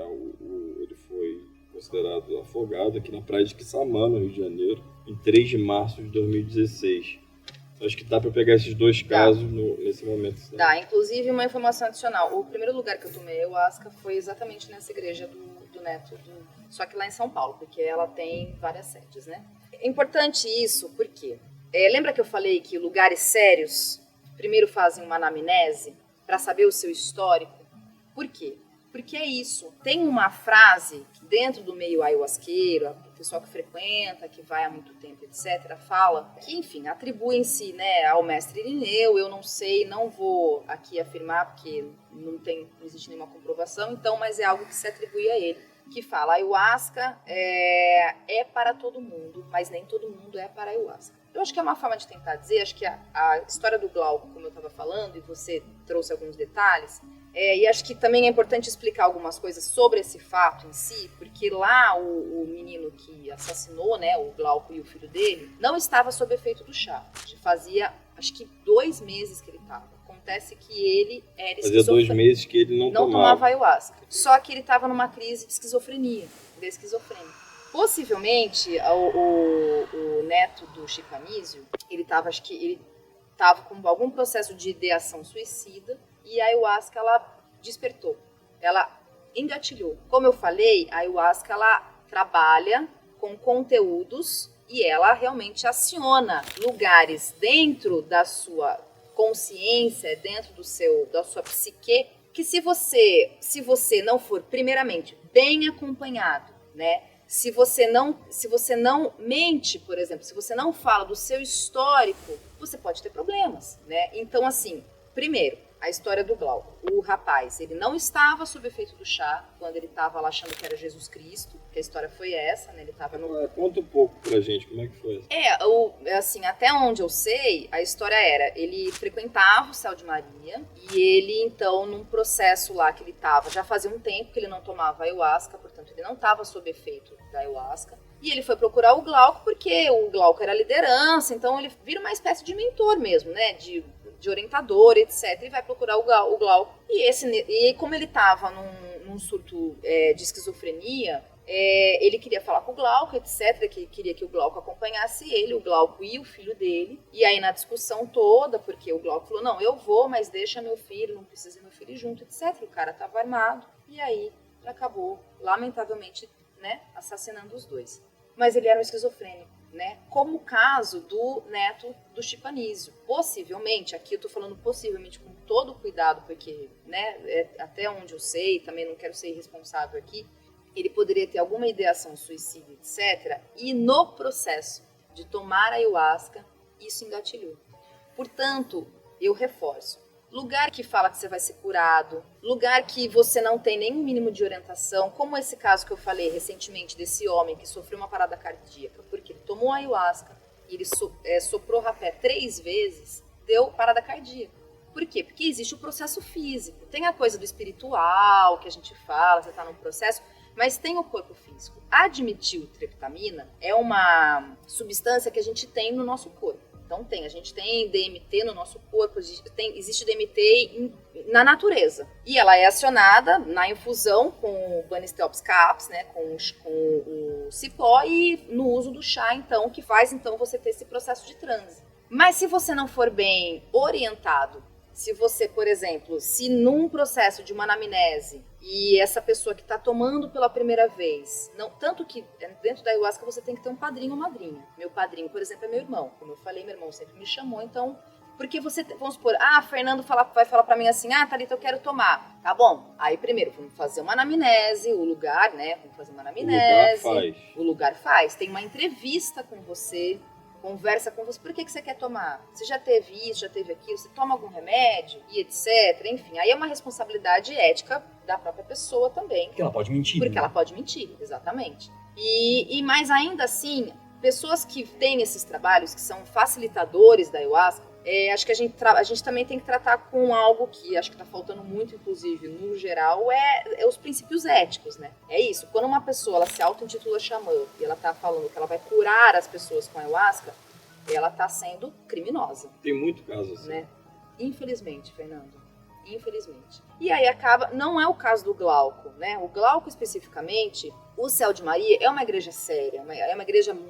Ele foi considerado afogado aqui na praia de Quissamã, no Rio de Janeiro, em 3 de março de 2016. Acho que dá para pegar esses dois casos nesse momento. Dá, inclusive uma informação adicional. O primeiro lugar que eu tomei ayahuasca foi exatamente nessa igreja do neto, só que lá em São Paulo, porque ela tem várias sedes, né? É importante isso, porque lembra que eu falei que lugares sérios primeiro fazem uma anamnese para saber o seu histórico? Por quê? Porque é isso. Tem uma frase que dentro do meio ayahuasqueiro, o pessoal que frequenta, que vai há muito tempo, etc., fala, que, enfim, atribui-se, né, ao mestre Irineu. Eu não sei, não vou aqui afirmar, porque não existe nenhuma comprovação, então, mas é algo que se atribui a ele, que fala, ayahuasca é para todo mundo, mas nem todo mundo é para ayahuasca. Eu acho que é uma forma de tentar dizer, acho que a história do Glauco, como eu estava falando, e você trouxe alguns detalhes, e acho que também é importante explicar algumas coisas sobre esse fato em si, porque lá o menino que assassinou, né, o Glauco e o filho dele, não estava sob efeito do chá. Já fazia, acho que 2 meses que ele estava. Acontece que ele era esquizofrênico. Fazia 2 meses que ele não tomava ayahuasca. Só que ele estava numa crise de esquizofrenia, de esquizofrênico. Possivelmente, o neto do Chico Anísio, ele estava com algum processo de ideação suicida e a ayahuasca, ela despertou, ela engatilhou. Como eu falei, a ayahuasca, ela trabalha com conteúdos e ela realmente aciona lugares dentro da sua consciência, dentro da sua psique, que se você não for, primeiramente, bem acompanhado, né? Se você não mente, por exemplo, se você não fala do seu histórico, você pode ter problemas, né? Então, assim, primeiro, a história do Glauco. O rapaz, ele não estava sob efeito do chá, quando ele estava lá achando que era Jesus Cristo, que a história foi essa, né? Ele estava no... Conta um pouco pra gente, como é que foi? Assim, até onde eu sei, a história era, ele frequentava o Céu de Maria, e ele, então, num processo lá que ele estava, já fazia um tempo que ele não tomava ayahuasca, portanto, ele não estava sob efeito da ayahuasca, e ele foi procurar o Glauco, porque o Glauco era liderança, então ele vira uma espécie de mentor mesmo, né? De orientador, etc. E vai procurar o Glauco. E como ele estava num surto de esquizofrenia, ele queria falar com o Glauco, etc. Que queria que o Glauco acompanhasse ele, o Glauco e o filho dele. E aí na discussão toda, porque o Glauco falou, não, eu vou, mas deixa meu filho, não precisa ir meu filho junto, etc. O cara estava armado. E aí acabou, lamentavelmente, né, assassinando os dois. Mas ele era um esquizofrênico, né? Como o caso do neto do Chico Anísio. Possivelmente, aqui eu tô falando possivelmente com todo cuidado, porque, né, até onde eu sei, também não quero ser irresponsável aqui, ele poderia ter alguma ideação suicida, etc. E no processo de tomar ayahuasca, isso engatilhou. Portanto, eu reforço. Lugar que fala que você vai ser curado, lugar que você não tem nenhum mínimo de orientação, como esse caso que eu falei recentemente desse homem que sofreu uma parada cardíaca, porque ele tomou ayahuasca e ele soprou rapé 3 vezes, deu parada cardíaca. Por quê? Porque existe o processo físico, tem a coisa do espiritual que a gente fala, você está num processo, mas tem o corpo físico. A dimetiltriptamina é uma substância que a gente tem no nosso corpo. Então a gente tem DMT no nosso corpo, existe DMT na natureza. E ela é acionada na infusão com o Banistelps caps, né, com o cipó e no uso do chá, então, que faz então você ter esse processo de transe. Mas se você não for bem orientado, se você, por exemplo, se num processo de uma anamnese e essa pessoa que está tomando pela primeira vez, não, tanto que dentro da ayahuasca você tem que ter um padrinho ou madrinha. Meu padrinho, por exemplo, é meu irmão. Como eu falei, meu irmão sempre me chamou, então... Porque você, vamos supor, Fernando vai falar pra mim assim, Thalita, eu quero tomar. Tá bom, aí primeiro vamos fazer uma anamnese, o lugar, né, vamos fazer uma anamnese. O lugar faz. Tem uma entrevista com você, conversa com você, por que você quer tomar? Você já teve isso, já teve aquilo, você toma algum remédio e etc. Enfim, aí é uma responsabilidade ética da própria pessoa também. Porque ela pode mentir. Porque ela pode mentir, exatamente. Mas ainda assim, pessoas que têm esses trabalhos, que são facilitadores da ayahuasca, acho que a gente também tem que tratar com algo que acho que está faltando muito, inclusive, no geral, é os princípios éticos, né? É isso, quando uma pessoa ela se auto-intitula xamã e ela está falando que ela vai curar as pessoas com ayahuasca, ela está sendo criminosa. Tem muito caso assim. Né? Infelizmente, Fernando. Infelizmente. E aí não é o caso do Glauco, né? O Glauco especificamente, o Céu de Maria é uma igreja séria,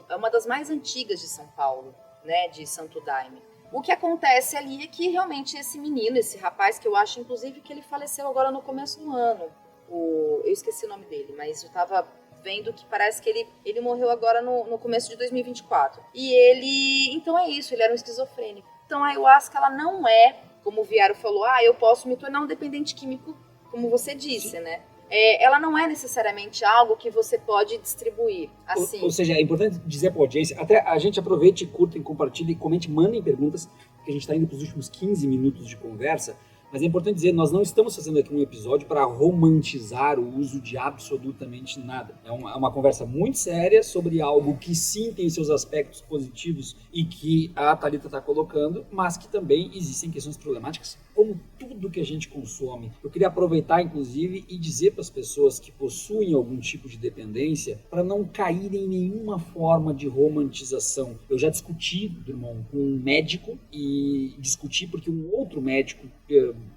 é uma das mais antigas de São Paulo, né? De Santo Daime. O que acontece ali é que realmente esse menino, esse rapaz, que eu acho inclusive que ele faleceu agora no começo do ano, eu esqueci o nome dele, mas eu tava vendo que parece que ele morreu agora no começo de 2024. E então é isso, ele era um esquizofrênico. Então a ayahuasca, ela não é, como o Viaro falou, eu posso me tornar um dependente químico, como você disse, Sim. né? Ela não é necessariamente algo que você pode distribuir assim. Ou seja, é importante dizer para a audiência, até a gente aproveite, curtem, compartilhem, comente, mandem perguntas, porque a gente está indo para os últimos 15 minutos de conversa, mas é importante dizer, nós não estamos fazendo aqui um episódio para romantizar o uso de absolutamente nada. É uma conversa muito séria sobre algo que sim tem seus aspectos positivos e que a Thalita está colocando, mas que também existem questões problemáticas, como tudo que a gente consome. Eu queria aproveitar, inclusive, e dizer para as pessoas que possuem algum tipo de dependência para não caírem em nenhuma forma de romantização. Eu já discuti, Drummond, com um médico e discuti porque um outro médico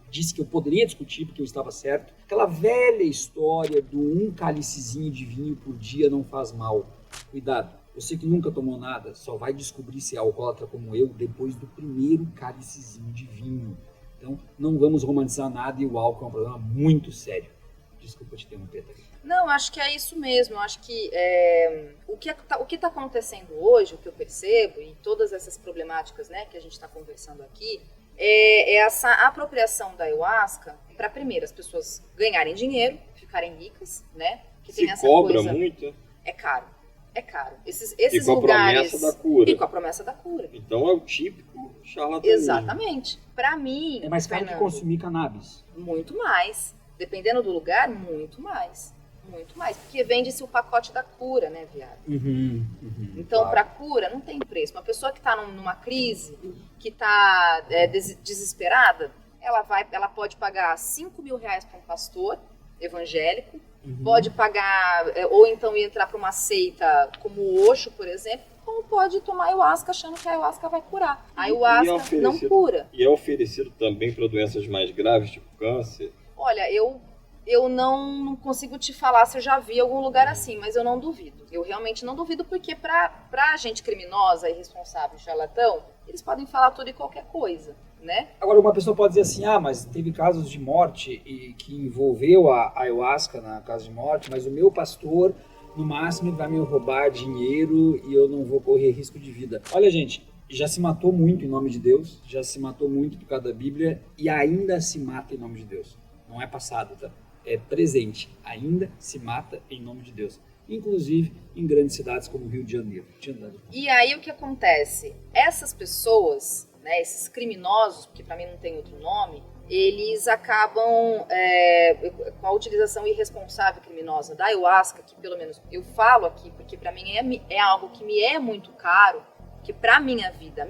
disse que eu poderia discutir porque eu estava certo. Aquela velha história do um cálicezinho de vinho por dia não faz mal. Cuidado. Você que nunca tomou nada só vai descobrir se é alcoólatra como eu depois do primeiro cálicezinho de vinho. Então, não vamos romantizar nada e o álcool é um problema muito sério. Desculpa te interromper, Thalita. Não, acho que é isso mesmo. Eu acho que o que está acontecendo hoje, o que eu percebo, e todas essas problemáticas, né, que a gente está conversando aqui, é essa apropriação da ayahuasca para, primeiro, as pessoas ganharem dinheiro, ficarem ricas, né? Que tem essa cobra coisa, muito? É caro. É caro. Esses e com lugares... a promessa da cura. E com a promessa da cura. Então é o típico charlatanismo. Exatamente. Para mim... É mais caro que consumir cannabis. Muito mais. Dependendo do lugar, muito mais. Muito mais. Porque vende-se o pacote da cura, né, viado? Então, claro. para cura, não tem preço. Uma pessoa que está numa crise, que está desesperada, ela pode pagar R$5.000 para um pastor evangélico, pode pagar, ou então entrar para uma seita como o Osho, por exemplo, como pode tomar ayahuasca achando que a ayahuasca vai curar. A ayahuasca não cura. E é oferecido também para doenças mais graves, tipo câncer? Olha, eu não consigo te falar se eu já vi algum lugar assim, mas eu não duvido. Eu realmente não duvido, porque pra gente criminosa, irresponsável, charlatão, eles podem falar tudo e qualquer coisa, né? Agora, uma pessoa pode dizer assim, mas teve casos de morte e que envolveu a ayahuasca na casa de morte, mas o meu pastor, no máximo, vai me roubar dinheiro e eu não vou correr risco de vida. Olha, gente, já se matou muito em nome de Deus, já se matou muito por causa da Bíblia e ainda se mata em nome de Deus. Não é passado, tá? É presente. Ainda se mata em nome de Deus. Inclusive em grandes cidades como o Rio de Janeiro. E aí o que acontece? Essas pessoas, né, esses criminosos, porque para mim não tem outro nome, eles acabam com a utilização irresponsável e criminosa da ayahuasca, que pelo menos eu falo aqui, porque para mim é algo que me é muito caro, que para a minha vida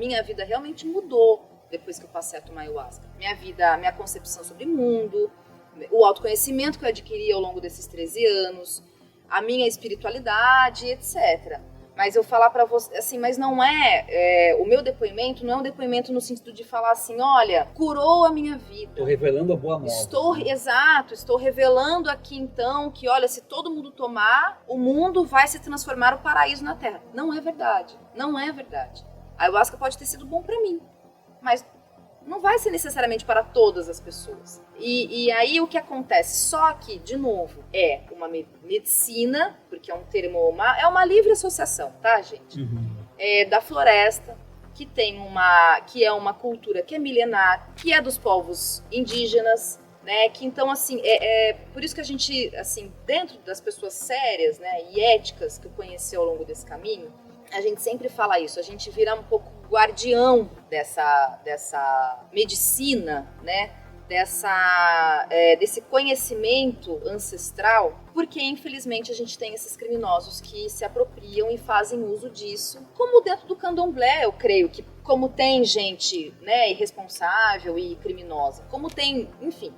realmente mudou depois que eu passei a tomar ayahuasca. Minha concepção sobre o mundo, o autoconhecimento que eu adquiri ao longo desses 13 anos, a minha espiritualidade, etc. Mas eu falar para você, assim, mas não o meu depoimento não é um depoimento no sentido de falar assim, olha, curou a minha vida. Estou revelando a boa nova. Estou revelando aqui então que, olha, se todo mundo tomar, o mundo vai se transformar o paraíso na Terra. Não é verdade, não é verdade. A ayahuasca pode ter sido bom para mim, mas não vai ser necessariamente para todas as pessoas. E aí o que acontece? Só que, de novo, é uma medicina, porque é um termo, é uma livre associação, tá, gente? Da floresta, que é uma cultura que é milenar, que é dos povos indígenas, né? Que então, assim, por isso que a gente, assim, dentro das pessoas sérias, né, e éticas que eu conheci ao longo desse caminho, a gente sempre fala isso, a gente vira um pouco guardião dessa medicina, né? Desse conhecimento ancestral, porque infelizmente a gente tem esses criminosos que se apropriam e fazem uso disso, como dentro do candomblé, eu creio que como tem gente, né, irresponsável e criminosa, como tem, enfim,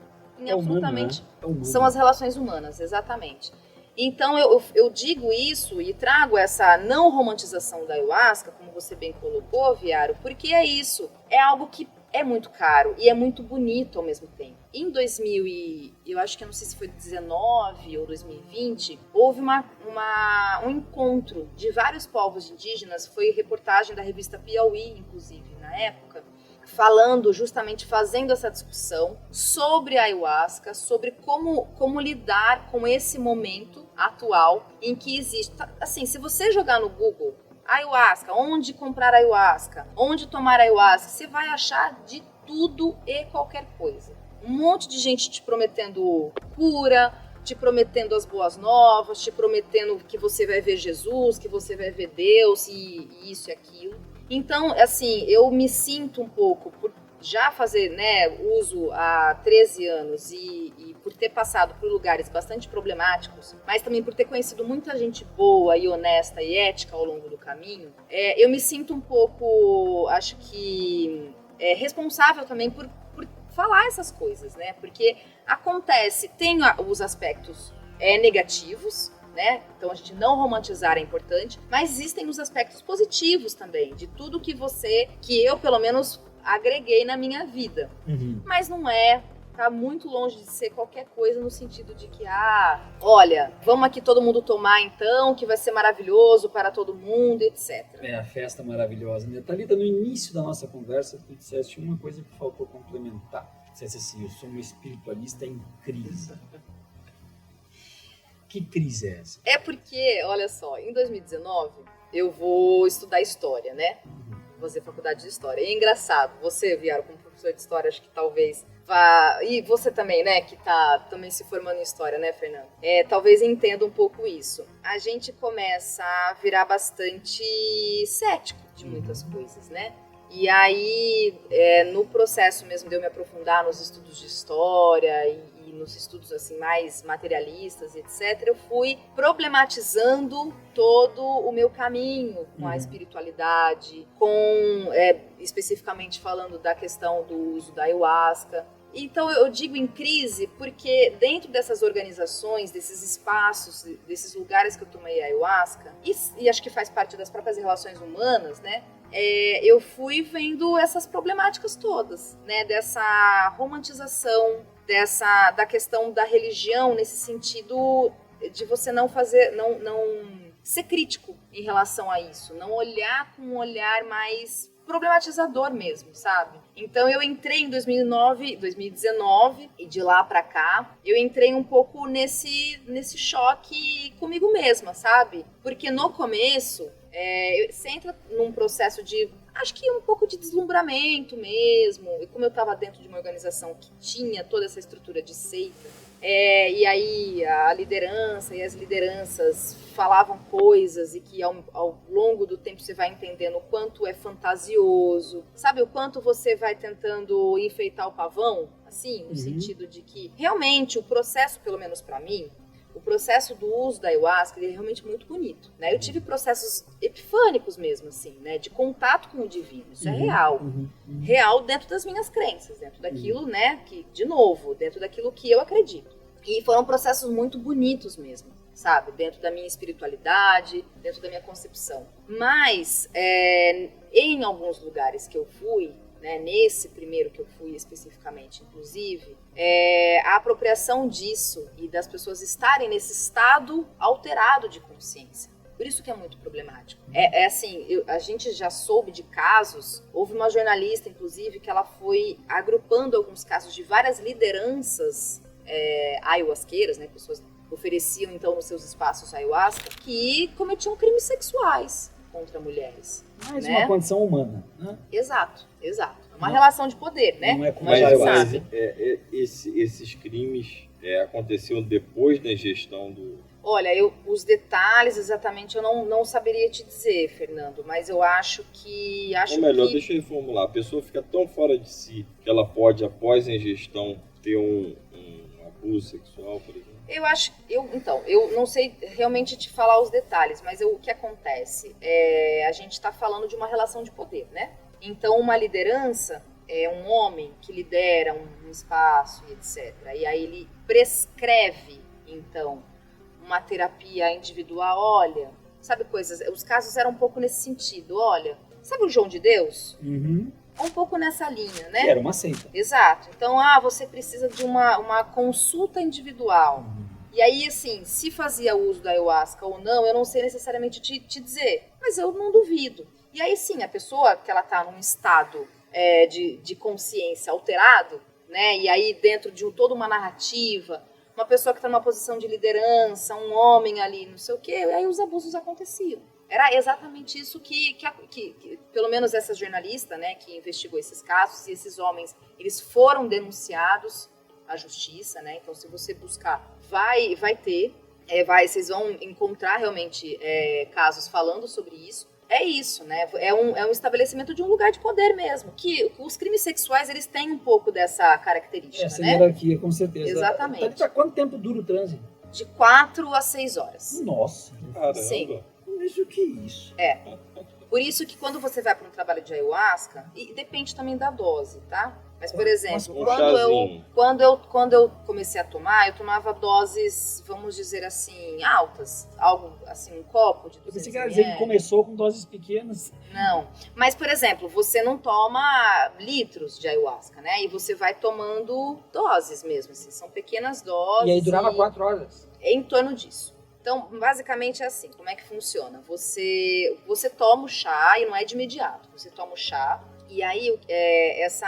absolutamente humano, né? São as relações humanas, exatamente. Então eu digo isso e trago essa não romantização da ayahuasca, como você bem colocou, Viaro, porque é isso, é algo que é muito caro e é muito bonito ao mesmo tempo. Em 2000 eu acho que eu não sei se foi 2019 ou 2020, houve um encontro de vários povos indígenas, foi reportagem da revista Piauí, inclusive, na época, falando, justamente fazendo essa discussão sobre a ayahuasca, sobre como lidar com esse momento atual em que existe. Assim, se você jogar no Google ayahuasca, onde comprar ayahuasca, onde tomar ayahuasca, você vai achar de tudo e qualquer coisa. Um monte de gente te prometendo cura, te prometendo as boas novas, te prometendo que você vai ver Jesus, que você vai ver Deus e isso e aquilo. Então, assim, eu me sinto um pouco, por já fazer, né, uso há 13 anos e por ter passado por lugares bastante problemáticos, mas também por ter conhecido muita gente boa e honesta e ética ao longo do caminho, eu me sinto um pouco, acho que, responsável também por falar essas coisas, né? Porque acontece, tem os aspectos negativos, né? Então a gente não romantizar é importante, mas existem os aspectos positivos também, de tudo que eu pelo menos agreguei na minha vida. Mas não tá muito longe de ser qualquer coisa no sentido de que, olha, vamos aqui todo mundo tomar então, que vai ser maravilhoso para todo mundo, etc. A festa maravilhosa, né? Thalita, no início da nossa conversa, tu disseste uma coisa que faltou complementar. Tu disseste assim, eu sou uma espiritualista em crise. Que crise é essa? É porque, olha só, em 2019 eu vou estudar história, né? Vou fazer faculdade de história. E é engraçado, você, Viaro, como professor de história, acho que talvez vá... E você também, né, que tá também se formando em história, né, Fernando? Talvez entenda um pouco isso. A gente começa a virar bastante cético de muitas coisas, né? E aí, no processo mesmo de eu me aprofundar nos estudos de história e nos estudos assim mais materialistas, etc., eu fui problematizando todo o meu caminho com a espiritualidade, especificamente falando da questão do uso da ayahuasca. Então eu digo em crise porque dentro dessas organizações, desses espaços, desses lugares que eu tomei ayahuasca, e acho que faz parte das próprias relações humanas, né? Eu fui vendo essas problemáticas todas, né? Dessa romantização, da questão da religião, nesse sentido de você não ser crítico em relação a isso, não olhar com um olhar mais problematizador mesmo, sabe? Então eu entrei em 2019 e de lá pra cá eu entrei um pouco nesse choque comigo mesma, sabe? Porque no começo você entra num processo de, acho que um pouco de deslumbramento mesmo, e como eu estava dentro de uma organização que tinha toda essa estrutura de seita, e aí a liderança e as lideranças falavam coisas e que ao longo do tempo você vai entendendo o quanto é fantasioso, sabe, o quanto você vai tentando enfeitar o pavão, assim, no sentido de que realmente o processo, pelo menos para mim, o processo do uso da ayahuasca é realmente muito bonito, né? Eu tive processos epifânicos mesmo, assim, né? De contato com o divino, isso é real. Real dentro das minhas crenças, dentro daquilo, né? Que, de novo, dentro daquilo que eu acredito. E foram processos muito bonitos mesmo, sabe? Dentro da minha espiritualidade, dentro da minha concepção. Mas, em alguns lugares que eu fui, né, nesse primeiro que eu fui especificamente, inclusive, a apropriação disso e das pessoas estarem nesse estado alterado de consciência. Por isso que é muito problemático. Assim, a gente já soube de casos, houve uma jornalista, inclusive, que ela foi agrupando alguns casos de várias lideranças ayahuasqueiras, né, pessoas ofereciam então nos seus espaços ayahuasca, que cometiam crimes sexuais contra mulheres. Mais né? uma condição humana, né? Exato. Uma relação de poder, né? Não é como Mas, a ayahuasca. sabe. esses crimes aconteciam depois da ingestão do... Olha, os detalhes exatamente eu não saberia te dizer, Fernando, mas eu acho que... Ou melhor, deixa eu reformular. A pessoa fica tão fora de si que ela pode, após a ingestão, ter um abuso sexual, por exemplo? Eu não sei realmente te falar os detalhes, mas o que acontece? A gente está falando de uma relação de poder, né? Então, uma liderança é um homem que lidera um espaço e etc. E aí ele prescreve, então, uma terapia individual. Olha, sabe coisas... Os casos eram um pouco nesse sentido. Olha, sabe o João de Deus? um pouco nessa linha, né? Que era uma seita. Exato. Então, você precisa de uma consulta individual. E aí, assim, se fazia uso da ayahuasca ou não, eu não sei necessariamente te dizer, mas eu não duvido. E aí, sim, a pessoa que ela tá num estado de consciência alterado, né? E aí, dentro de toda uma narrativa, uma pessoa que está numa posição de liderança, um homem ali, não sei o quê, aí os abusos aconteciam. Era exatamente isso que pelo menos essa jornalista, né, que investigou esses casos, e esses homens, eles foram denunciados à justiça, né? Então, se você buscar, vai ter, vocês vão encontrar realmente casos falando sobre isso. É isso, né? É um estabelecimento de um lugar de poder mesmo. Que os crimes sexuais, eles têm um pouco dessa característica, Essa né? hierarquia, com certeza. Exatamente. Thalita, quanto tempo dura o transe? De 4 a 6 horas. Nossa. Caramba. Sim. Mas o que é isso? Por isso que quando você vai para um trabalho de ayahuasca, e depende também da dose, tá? Mas, por exemplo, Um chazinho. quando eu comecei a tomar, eu tomava doses, vamos dizer assim, altas. Algo assim, um copo de Eu 200 pensei que era dizer que começou com doses pequenas. Não. Mas, por exemplo, você não toma litros de ayahuasca, né? E você vai tomando doses mesmo, assim. São pequenas doses. E aí durava 4 horas. Em torno disso. Então, basicamente é assim, como é que funciona? Você toma o chá, e não é de imediato, você toma o chá, e aí essa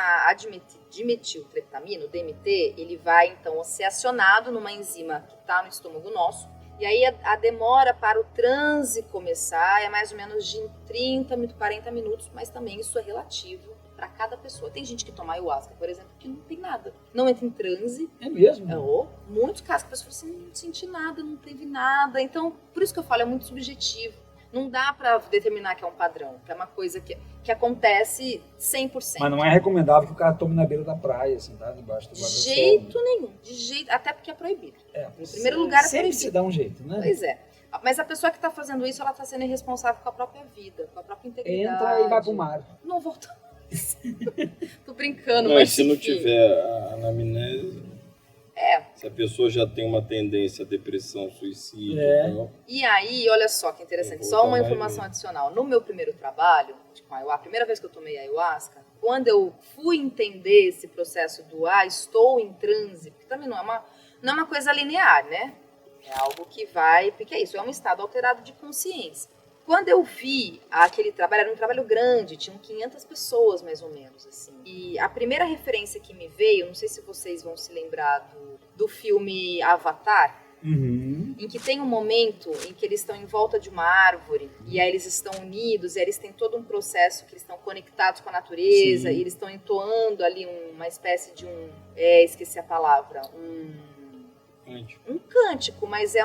dimetiltriptamina, o DMT, ele vai então ser acionado numa enzima que está no estômago nosso, e aí a demora para o transe começar é mais ou menos de 30, 40 minutos, mas também isso é relativo para cada pessoa. Tem gente que toma ayahuasca, por exemplo, que não tem nada. Não entra em transe. É mesmo? Muitos casos que a pessoa fala assim, não senti nada, não teve nada. Então, por isso que eu falo, é muito subjetivo. Não dá para determinar que é um padrão, que é uma coisa que acontece 100%. Mas não é recomendável que o cara tome na beira da praia, assim, tá? Debaixo do De guarda-sol. jeito nenhum. De jeito, até porque é proibido. Em primeiro lugar, é sempre proibido. se dá um jeito, né? Pois é. Mas a pessoa que está fazendo isso, ela está sendo irresponsável com a própria vida, com a própria integridade. Entra e vai pro mar. Não volta mais. Tô brincando, Não, mas e se não enfim. tiver a anamnese, se a pessoa já tem uma tendência à depressão, suicídio e tal. E aí, olha só que interessante, Eu vou só uma tomar informação mesmo. adicional. No meu primeiro trabalho, com ayahuasca, a primeira vez que eu tomei ayahuasca, quando eu fui entender esse processo do estou em transe, porque também não é uma coisa linear, né? É algo que vai, porque é isso, é um estado alterado de consciência. Quando eu vi aquele trabalho, era um trabalho grande, tinham 500 pessoas mais ou menos, assim. E a primeira referência que me veio, não sei se vocês vão se lembrar do filme Avatar, em que tem um momento em que eles estão em volta de uma árvore, e aí eles estão unidos, e aí eles têm todo um processo que eles estão conectados com a natureza, Sim. e eles estão entoando ali uma espécie de esqueci a palavra, um cântico, mas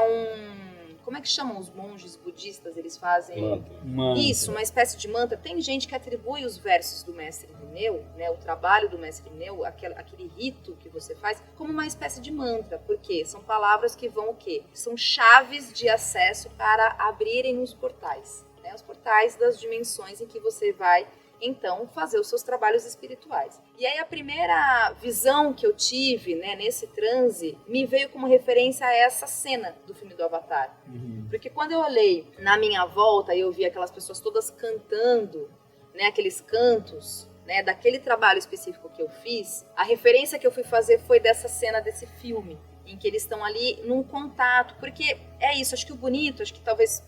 como é que chamam os monges budistas? Eles fazem... Mantra. Isso, uma espécie de mantra. Tem gente que atribui os versos do mestre Irineu, né, o trabalho do mestre Irineu, aquele rito que você faz, como uma espécie de mantra. Por quê? São palavras que vão o quê? São chaves de acesso para abrirem os portais. Né, os portais das dimensões em que você vai, então, fazer os seus trabalhos espirituais. E aí a primeira visão que eu tive, né, nesse transe, me veio como referência a essa cena do filme do Avatar. Porque quando eu olhei na minha volta e eu vi aquelas pessoas todas cantando, né, aqueles cantos, né, daquele trabalho específico que eu fiz, a referência que eu fui fazer foi dessa cena desse filme, em que eles estão ali num contato. Porque é isso, acho que o bonito, acho que talvez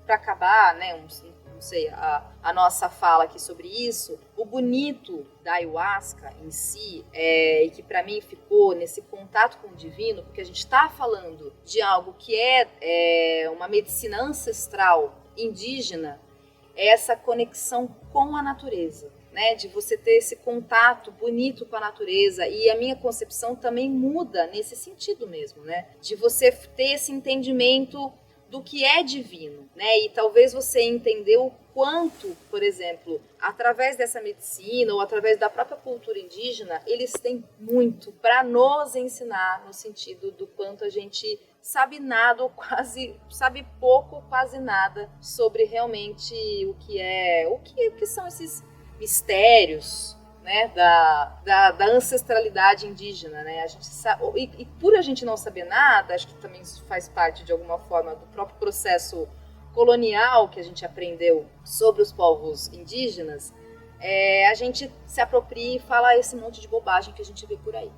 para acabar, né, não sei, a nossa fala aqui sobre isso, o bonito da ayahuasca em si, e que para mim ficou nesse contato com o divino, porque a gente está falando de algo que é uma medicina ancestral indígena, é essa conexão com a natureza, né? De você ter esse contato bonito com a natureza, e a minha concepção também muda nesse sentido mesmo, né? De você ter esse entendimento do que é divino, né? E talvez você entender o quanto, por exemplo, através dessa medicina ou através da própria cultura indígena, eles têm muito para nos ensinar, no sentido do quanto a gente sabe nada, ou quase sabe pouco, ou quase nada sobre realmente o que são esses mistérios, né, da ancestralidade indígena, né? A gente sabe, e por a gente não saber nada, acho que também isso faz parte de alguma forma do próprio processo colonial que a gente aprendeu sobre os povos indígenas, a gente se apropria e fala esse monte de bobagem que a gente vê por aí.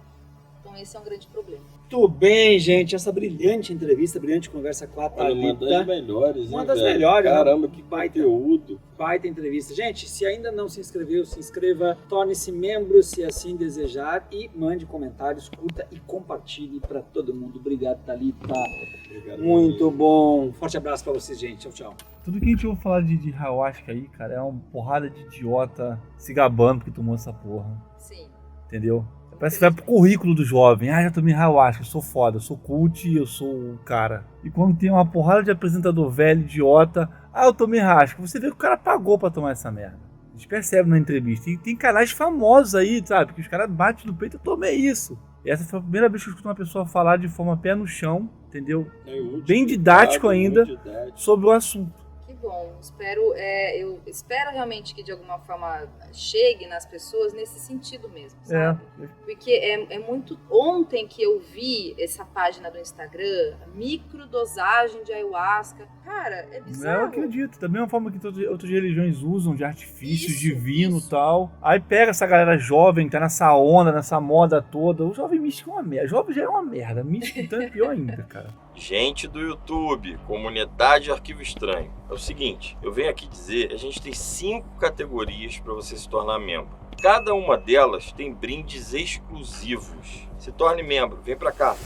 Então esse é um grande problema. Muito bem, gente. Essa brilhante entrevista, brilhante conversa com a Olha, Thalita. uma das melhores, Uma hein, das velho? melhores, né? Caramba, que Baita. conteúdo. Baita entrevista. Gente, se ainda não se inscreveu, se inscreva, torne-se membro se assim desejar e mande comentários, curta e compartilhe para todo mundo. Obrigado, Thalita. Obrigado, Muito menino. bom. Forte abraço para vocês, gente. Tchau, tchau. Tudo que a gente ouve falar de ayahuasca aí, cara, é uma porrada de idiota se gabando porque tomou essa porra. Sim. Entendeu? Parece que vai pro currículo do jovem. Já tomei ayahuasca, eu sou foda, eu sou cult, eu sou o cara. E quando tem uma porrada de apresentador velho, idiota, eu tomei ayahuasca. Você vê que o cara pagou pra tomar essa merda. A gente percebe na entrevista. E tem canais famosos aí, sabe? Que os caras batem no peito, eu tomei isso. E essa foi a primeira vez que eu escuto uma pessoa falar de forma pé no chão, entendeu? Bem didático ainda, sobre o assunto. Que bom. Eu espero realmente que de alguma forma chegue nas pessoas nesse sentido mesmo, sabe? Porque é muito... Ontem que eu vi essa página do Instagram, microdosagem de ayahuasca, cara, é bizarro. Eu acredito. Da mesma forma que todas outras religiões usam de artifícios Isso, divino e isso. tal. Aí pega essa galera jovem, tá nessa onda, nessa moda toda. O jovem místico é uma merda. O jovem já é uma merda. Místico então é pior ainda, cara. Gente do YouTube, comunidade Arquivo Estranho, é o seguinte, eu venho aqui dizer, a gente tem 5 categorias para você se tornar membro. Cada uma delas tem brindes exclusivos. Se torne membro, vem pra cá.